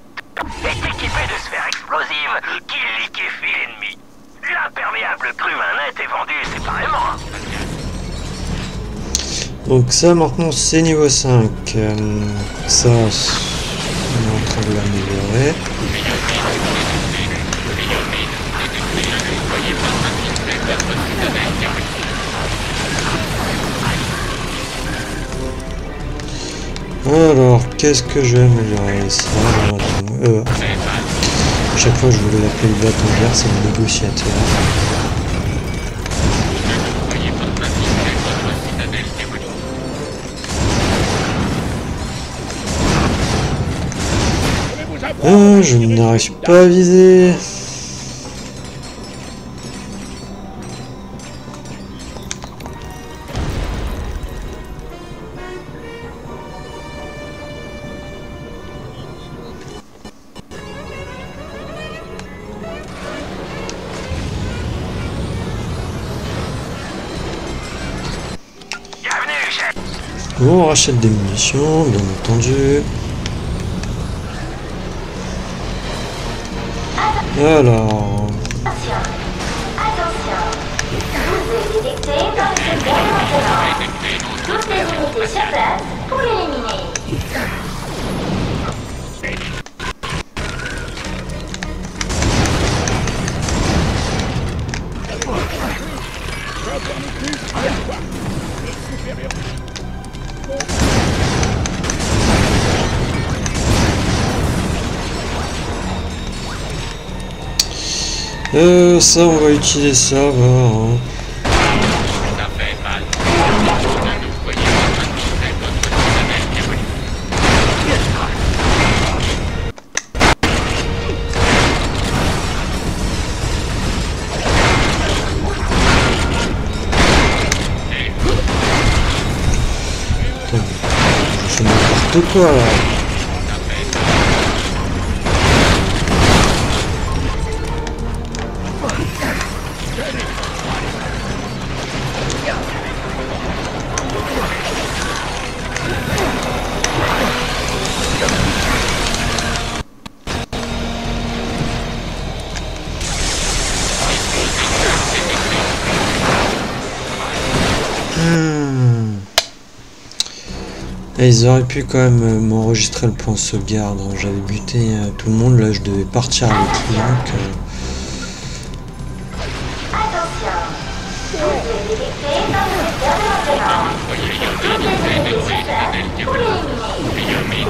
est équipé de sphères explosives qui liquéfient l'ennemi. L'imperméable cru net est vendu séparément. Donc ça maintenant c'est niveau 5. Ça, on est en train de l'améliorer. Alors, qu'est-ce que je vais améliorer? Ça, à chaque fois je voulais l'appeler le bâton de guerre, c'est le négociateur. Ah, je n'arrive pas à viser. Bon, on rachète des munitions, bien entendu. Alors... Attention, vous êtes détecté dans le secteur de maintenance. Toutes les unités sur place pour l'éliminer. Ça on va utiliser ça, hein. n'importe quoi là. Et ils auraient pu quand même m'enregistrer le point de sauvegarde. J'avais buté tout le monde, là je devais partir avec lui. Attention, vous êtes détecté par le secteur de maintenance. Bloquez le secteur pour l'éliminer.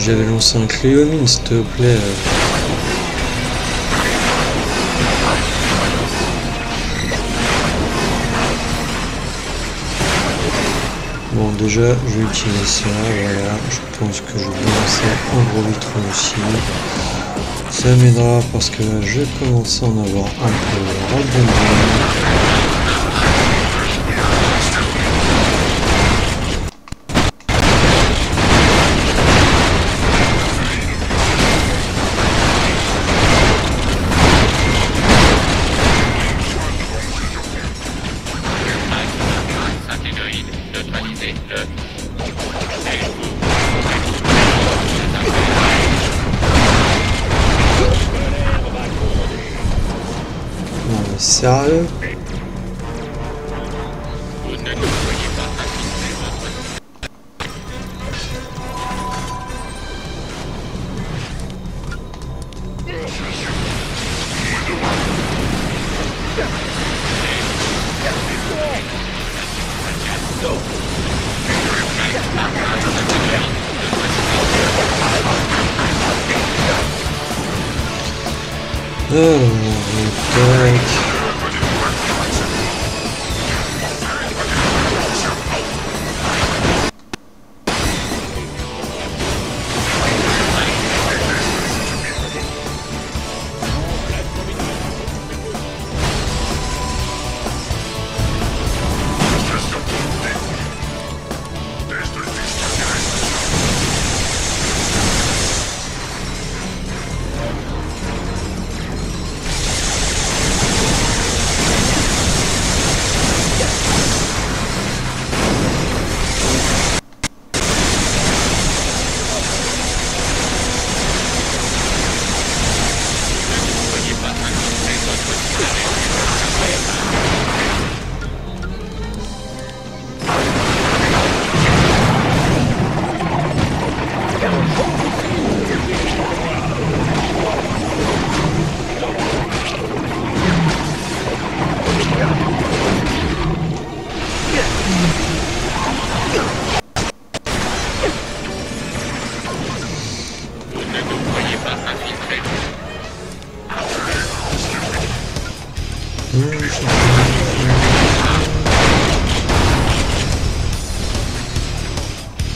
J'avais lancé un Cléomine, s'il te plaît. Bon, déjà, je vais utiliser ça, voilà. Je pense que je vais lancer un gros vitron aussi. Ça m'aidera parce que là, je commence à en avoir un peu ras-le-bol. Sérieux? Tac.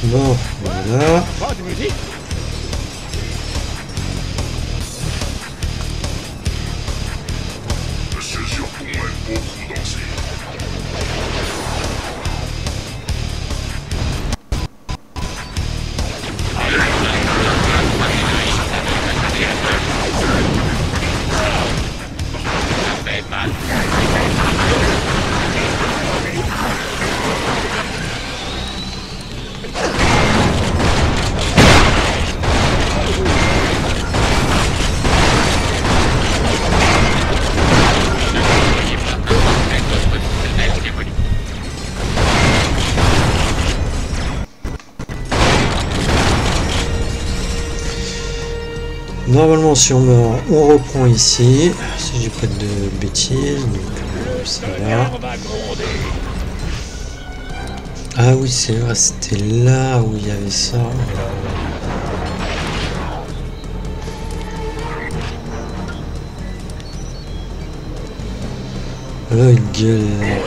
Bon, voilà. Monsieur Surpont aime beaucoup danser. Normalement, si on meurt, on reprend ici. Si j'ai pas de bêtises, donc ça va. Ah oui, c'est vrai, c'était là où il y avait ça. Là, il galère.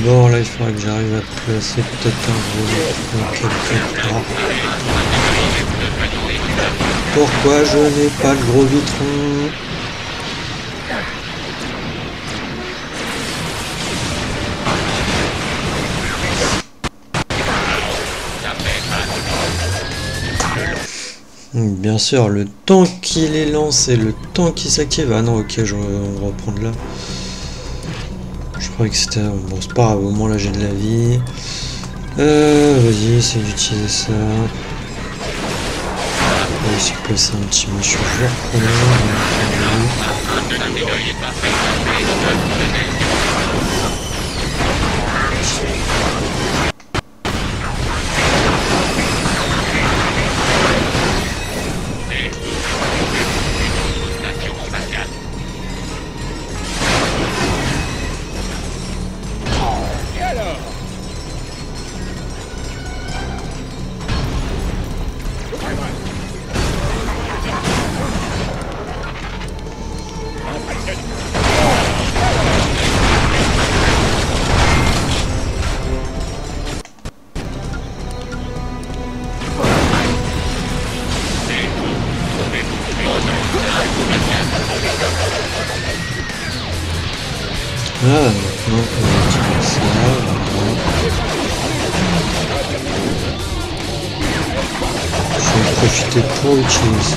Bon, là, il faudrait que j'arrive à placer peut-être un gros vitron quelque part. Pourquoi je n'ai pas le gros vitron? Bien sûr, le temps qu'il est lancé, le temps qu'il s'active. Ah non, ok, on va reprendre là. Je croyais que c'était... Bon, c'est pas grave, au moins là j'ai de la vie. Vas-y, essaye d'utiliser ça. On va aussi placer un petit méchant joueur. Ah, maintenant on va utiliser ça. Je vais en profiter pour utiliser ça.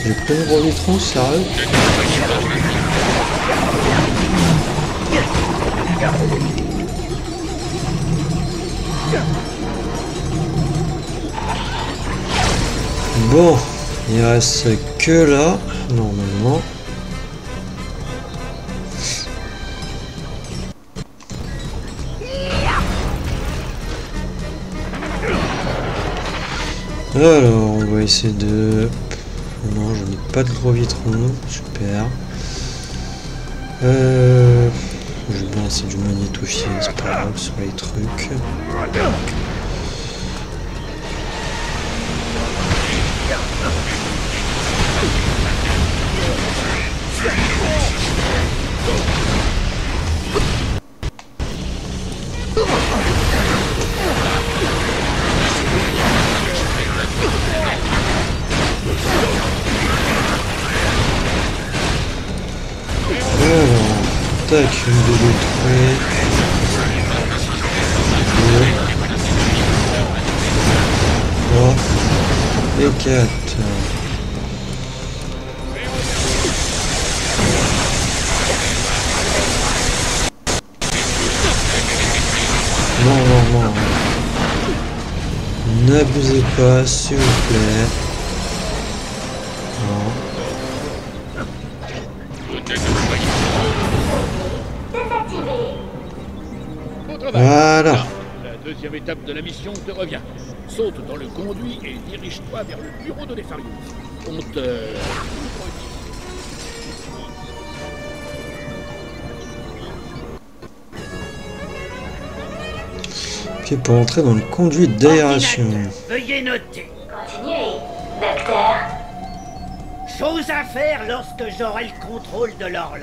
J'ai pas de gros vitron, sérieux? Bon, il reste que là, normalement. Alors, on va essayer de... Non, je n'ai pas de gros vitron, super. Je vais bien essayer du magnétophiler, c'est pas grave sur les trucs. Tac, une de détruire. 2, 3 et 4. Non. N'abusez pas, s'il vous plaît. Non. Voilà. La deuxième étape de la mission te revient. Saute dans le conduit et dirige-toi vers le bureau de Nefarius. On te... Ok, pour entrer dans le conduit d'aération. Veuillez noter. Continuez, docteur. Chose à faire lorsque j'aurai le contrôle de l'horloge.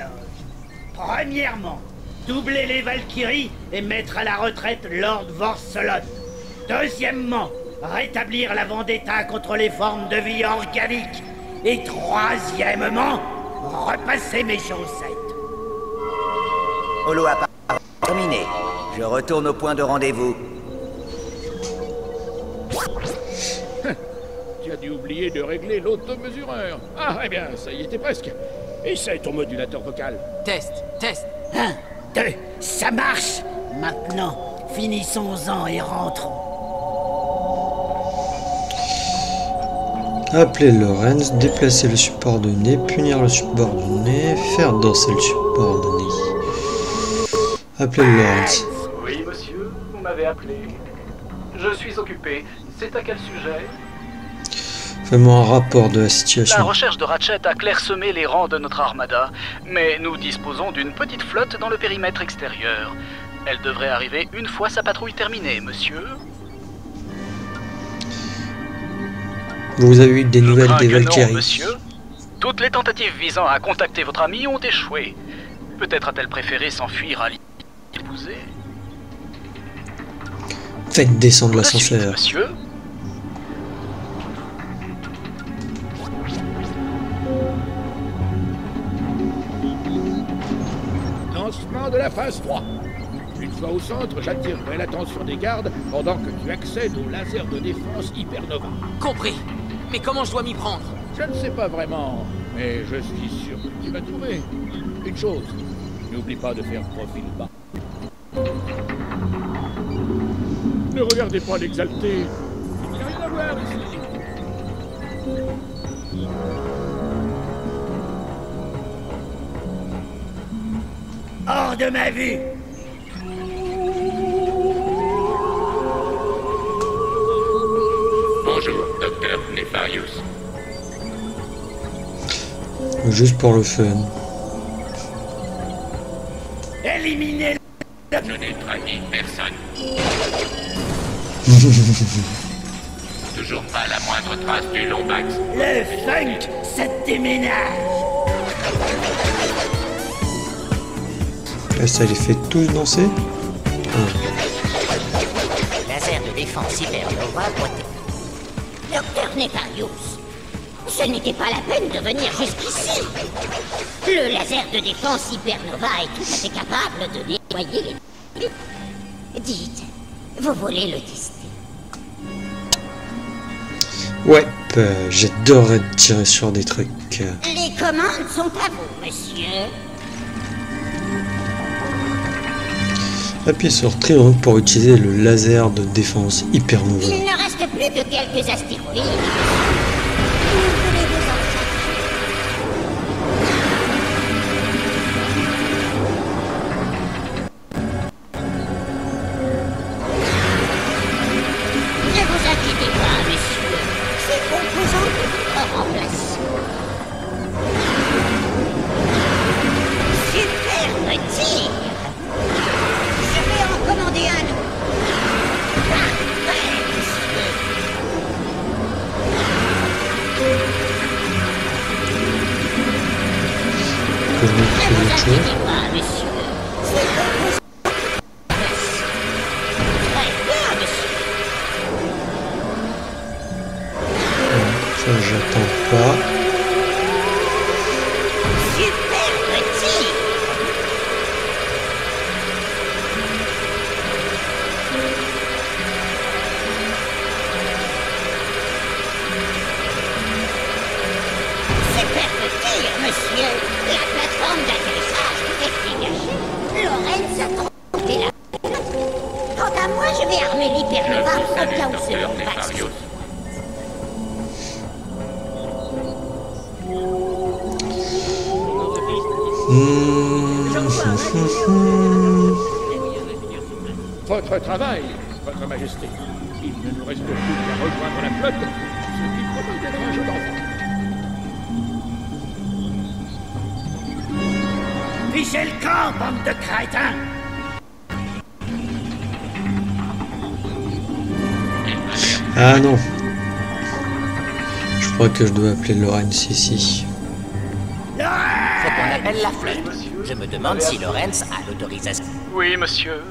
Premièrement, doubler les Valkyries et mettre à la retraite Lord Vorselon. Deuxièmement, rétablir la vendetta contre les formes de vie organiques. Et troisièmement, repasser mes chaussettes. Holo appareil terminé. Je retourne au point de rendez-vous. Tu as dû oublier de régler l'automesureur. Ah, eh bien, ça y était presque. Essaye ton modulateur vocal. Test. 1, 2, ça marche. Maintenant, finissons-en et rentrons. Appeler Lorenz, déplacer le subordonné, punir le subordonné, faire danser le subordonné. Appeler Lorenz. Oui, monsieur, vous m'avez appelé. Je suis occupé. C'est à quel sujet? Fais-moi un rapport de la La situation. recherche de Ratchet a clairsemé les rangs de notre armada, mais nous disposons d'une petite flotte dans le périmètre extérieur. Elle devrait arriver une fois sa patrouille terminée, monsieur. Vous avez eu des Je nouvelles crains des que non, Valkyries. monsieur. Toutes les tentatives visant à contacter votre ami ont échoué. Peut-être a-t-elle préféré s'enfuir à l'épouser. Faites descendre De suite, l'ascenseur. monsieur. Lancement de la phase 3. Une fois au centre, j'attirerai l'attention des gardes pendant que tu accèdes au laser de défense Hypernova. Compris. Mais comment je dois m'y prendre? Je ne sais pas vraiment, mais je suis sûr que tu vas trouver. Une chose, n'oublie pas de faire profil bas. Ne regardez pas l'exalté. Il n'y a rien à voir ici. Hors de ma vue. Bonjour, docteur Nefarius. Juste pour le fun. Éliminez. Je n'ai trahi personne. Toujours pas la moindre trace du Lombax. Le funk se déménage. Et ça les fait tous danser. Laser de défense Hypernova protégé. Docteur Nefarius, ce n'était pas la peine de venir jusqu'ici. Le laser de défense Hypernova est tout à fait capable de nettoyer les... Dites, vous voulez le tester? Ouais, j'adorerais tirer sur des trucs. Les commandes sont à vous, monsieur. Appuyez sur triangle pour utiliser le laser de défense Hypernova. Il ne reste plus que quelques astéroïdes. Vous voulez vous en Ne vous inquiétez pas, monsieur. Ces composants seront remplacés. Superbe tir! Je vais en commander un autre. Parfait, monsieur. Pour nous Ne trouver vous autre chose. inquiétez pas, monsieur. Ces composants... Très bien, monsieur. Ça, j'attends pas. Superbe tir! Superbe tir, monsieur! La plateforme d'atterrissage est dégagée. Lorenz a trompé la pilote. Quant à moi, je vais armer l'Hypernova Je vous au salue, cas où ce docteur Lombax. Nefarius. Votre travail, Votre Majesté. Il ne nous reste plus qu'à rejoindre la flotte, ce qui promet d'être un jeu d'enfant. Fichez le camp, bande de crétins. Ah non. Je crois que je dois appeler Lorenz ici. Faut qu'on appelle la flotte. Je me demande si Lorenz a l'autorisation. Oui, monsieur.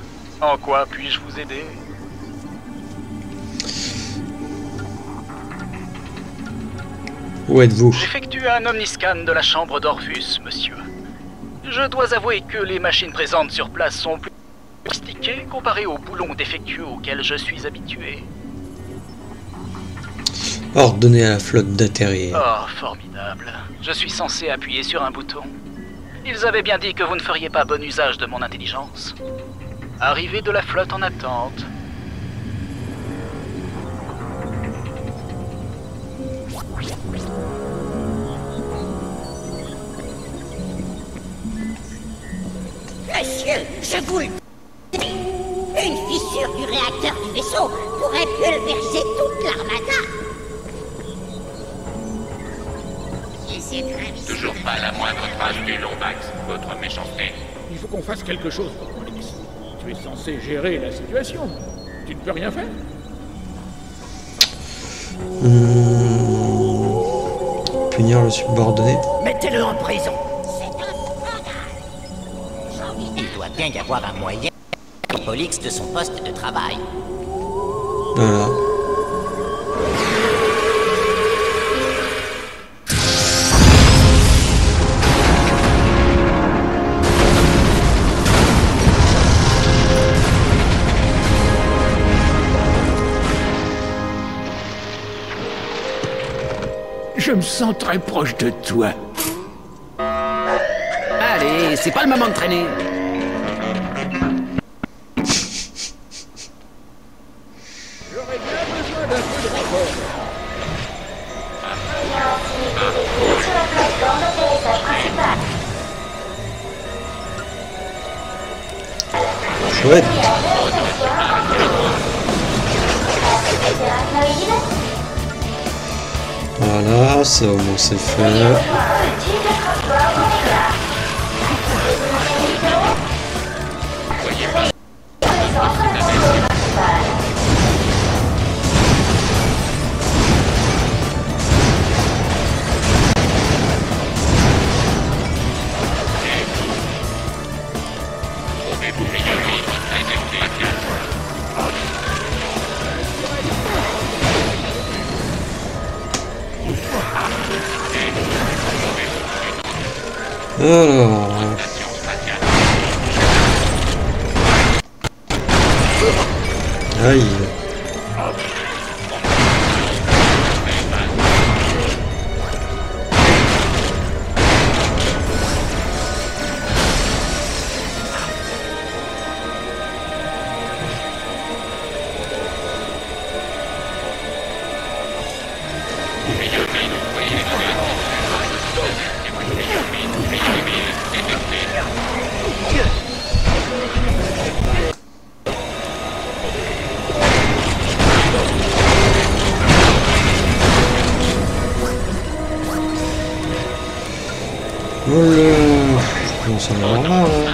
En quoi puis-je vous aider? Où êtes-vous? J'effectue un omniscan de la chambre d'Orpheus, monsieur. Je dois avouer que les machines présentes sur place sont plus sophistiquées comparées aux boulons défectueux auxquels je suis habitué. Ordonnez à la flotte d'atterrir. Oh, formidable. Je suis censé appuyer sur un bouton. Ils avaient bien dit que vous ne feriez pas bon usage de mon intelligence. Arrivée de la flotte en attente. Monsieur, je vous le dis, une fissure du réacteur du vaisseau pourrait pulvériser toute l'armada. Toujours pas la moindre trace du Lombax, votre méchanceté. Il faut qu'on fasse quelque chose, Onyx. Tu es censé gérer la situation. Tu ne peux rien faire. Punir le subordonné. Mettez-le en prison. C'est un scandale. Il doit bien y avoir un moyen de Pollux de son poste de travail. Voilà. Je me sens très proche de toi. Allez, c'est pas le moment de traîner. J'aurais bien besoin d'un peu de rapport. Sur la plateforme d'atterrissage principale. Chouette. Voilà, ça au moins c'est fait. Alors... Aïe. Oula, je commence à en avoir marre là.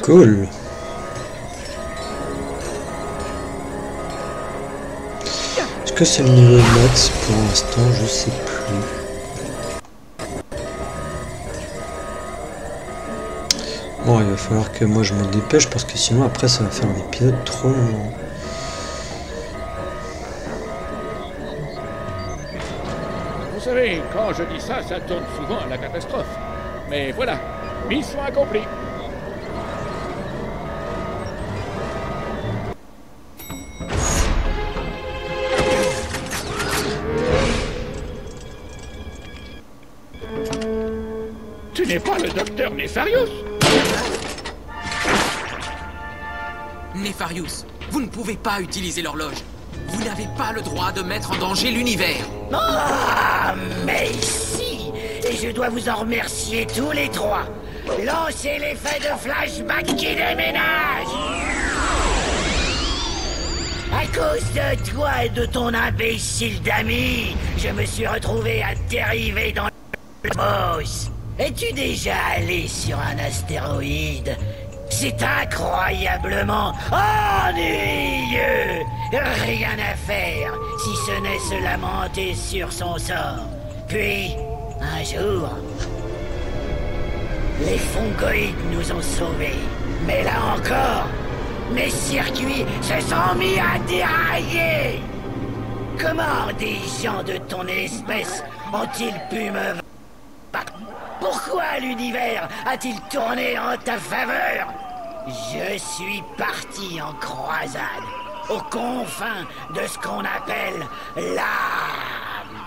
Cool. Est-ce que c'est le niveau max pour l'instant? Je sais plus. Bon, il va falloir que moi je me dépêche parce que sinon après ça va faire un épisode trop long. Vous savez, quand je dis ça, ça tourne souvent à la catastrophe. Mais voilà, mission accomplie. Tu n'es pas le docteur Nefarious? Nefarious, vous ne pouvez pas utiliser l'horloge. Vous n'avez pas le droit de mettre en danger l'univers. Ah, mais si! Et je dois vous en remercier tous les trois. Lancez l'effet de flashback qui déménage! À cause de toi et de ton imbécile d'ami, je me suis retrouvé à dériver dans le cosmos. Es-tu déjà allé sur un astéroïde? C'est incroyablement ennuyeux. Rien à faire, si ce n'est se lamenter sur son sort. Puis, un jour, les fongoïdes nous ont sauvés. Mais là encore, mes circuits se sont mis à dérailler. Comment des gens de ton espèce ont-ils pu me... Pourquoi l'univers a-t-il tourné en ta faveur? Je suis parti en croisade, aux confins de ce qu'on appelle l'âme.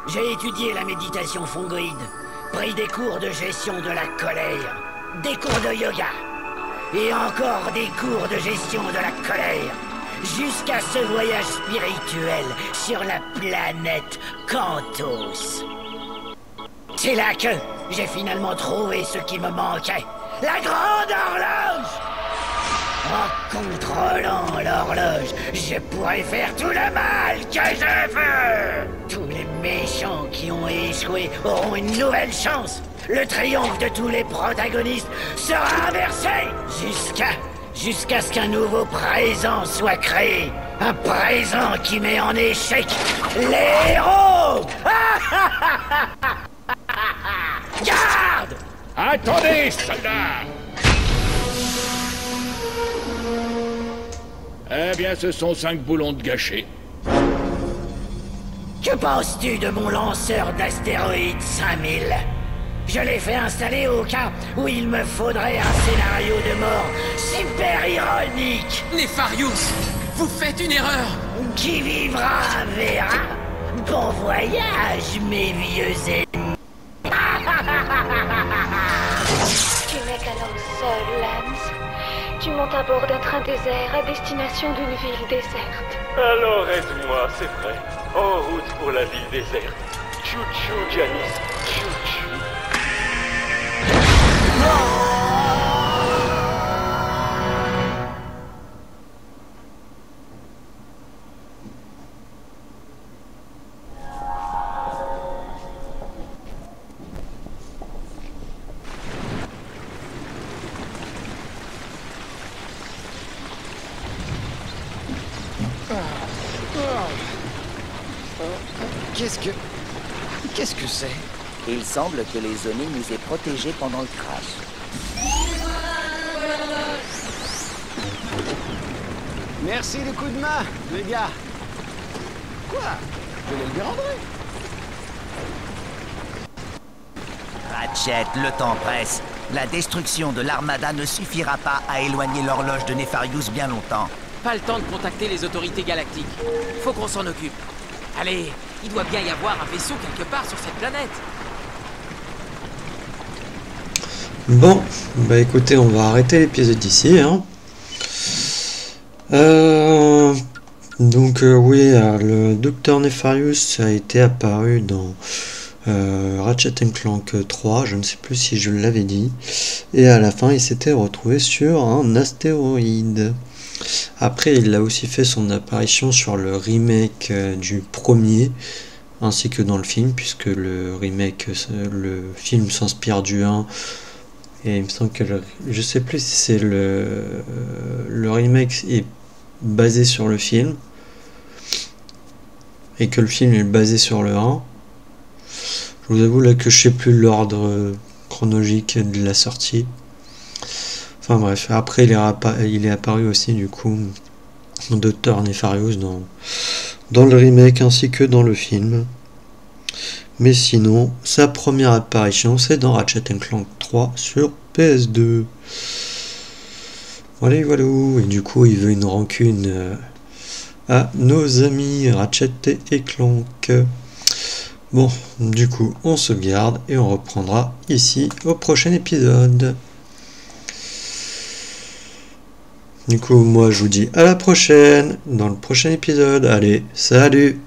J'ai étudié la méditation fongoïde, pris des cours de gestion de la colère, des cours de yoga, et encore des cours de gestion de la colère, jusqu'à ce voyage spirituel sur la planète Cantos. C'est là que j'ai finalement trouvé ce qui me manquait. La grande horloge! En contrôlant l'horloge, je pourrais faire tout le mal que je veux! Tous les méchants qui ont échoué auront une nouvelle chance! Le triomphe de tous les protagonistes sera inversé! Jusqu'à ce qu'un nouveau présent soit créé! Un présent qui met en échec les héros! Garde! Attendez, soldats! Eh bien, ce sont 5 boulons de gâchés. Que penses-tu de mon lanceur d'astéroïdes 5000? Je l'ai fait installer au cas où il me faudrait un scénario de mort super ironique. Nefarious, vous faites une erreur. Qui vivra verra. Bon voyage, mes vieux ennemis. Tu n'es qu'un homme seul, Lance. Tu montes à bord d'un train désert à destination d'une ville déserte. Alors aide-moi, c'est vrai. En route pour la ville déserte. Chou-chou, Janice. Chou-chou. Qu'est-ce que c'est? Il semble que les zones nous aient protégés pendant le crash. Merci du coup de main, les gars. Quoi? Je vais le lui rendre. Ratchet, le temps presse. La destruction de l'armada ne suffira pas à éloigner l'horloge de Nefarious bien longtemps. Pas le temps de contacter les autorités galactiques. Faut qu'on s'en occupe. Allez, il doit bien y avoir un vaisseau quelque part sur cette planète. Bon, bah écoutez, on va arrêter l'épisode d'ici. Hein. Donc oui, le Dr Nefarious a été apparu dans Ratchet & Clank 3, je ne sais plus si je l'avais dit. Et à la fin, il s'était retrouvé sur un astéroïde. Après, il a aussi fait son apparition sur le remake du premier, ainsi que dans le film, puisque le remake, le film s'inspire du 1, Et il me semble que je sais plus si c'est le remake est basé sur le film et que le film est basé sur le 1. Je vous avoue là que je sais plus l'ordre chronologique de la sortie. Enfin bref, après il est apparu aussi du coup Dr. Nefarious dans le remake ainsi que dans le film. Mais sinon, sa première apparition c'est dans Ratchet & Clank 3 sur PS2. Voilà, voilà. Et du coup il veut une rancune à nos amis Ratchet et Clank. Bon, du coup on se garde et on reprendra ici au prochain épisode. Du coup moi je vous dis à la prochaine dans le prochain épisode. Allez, salut!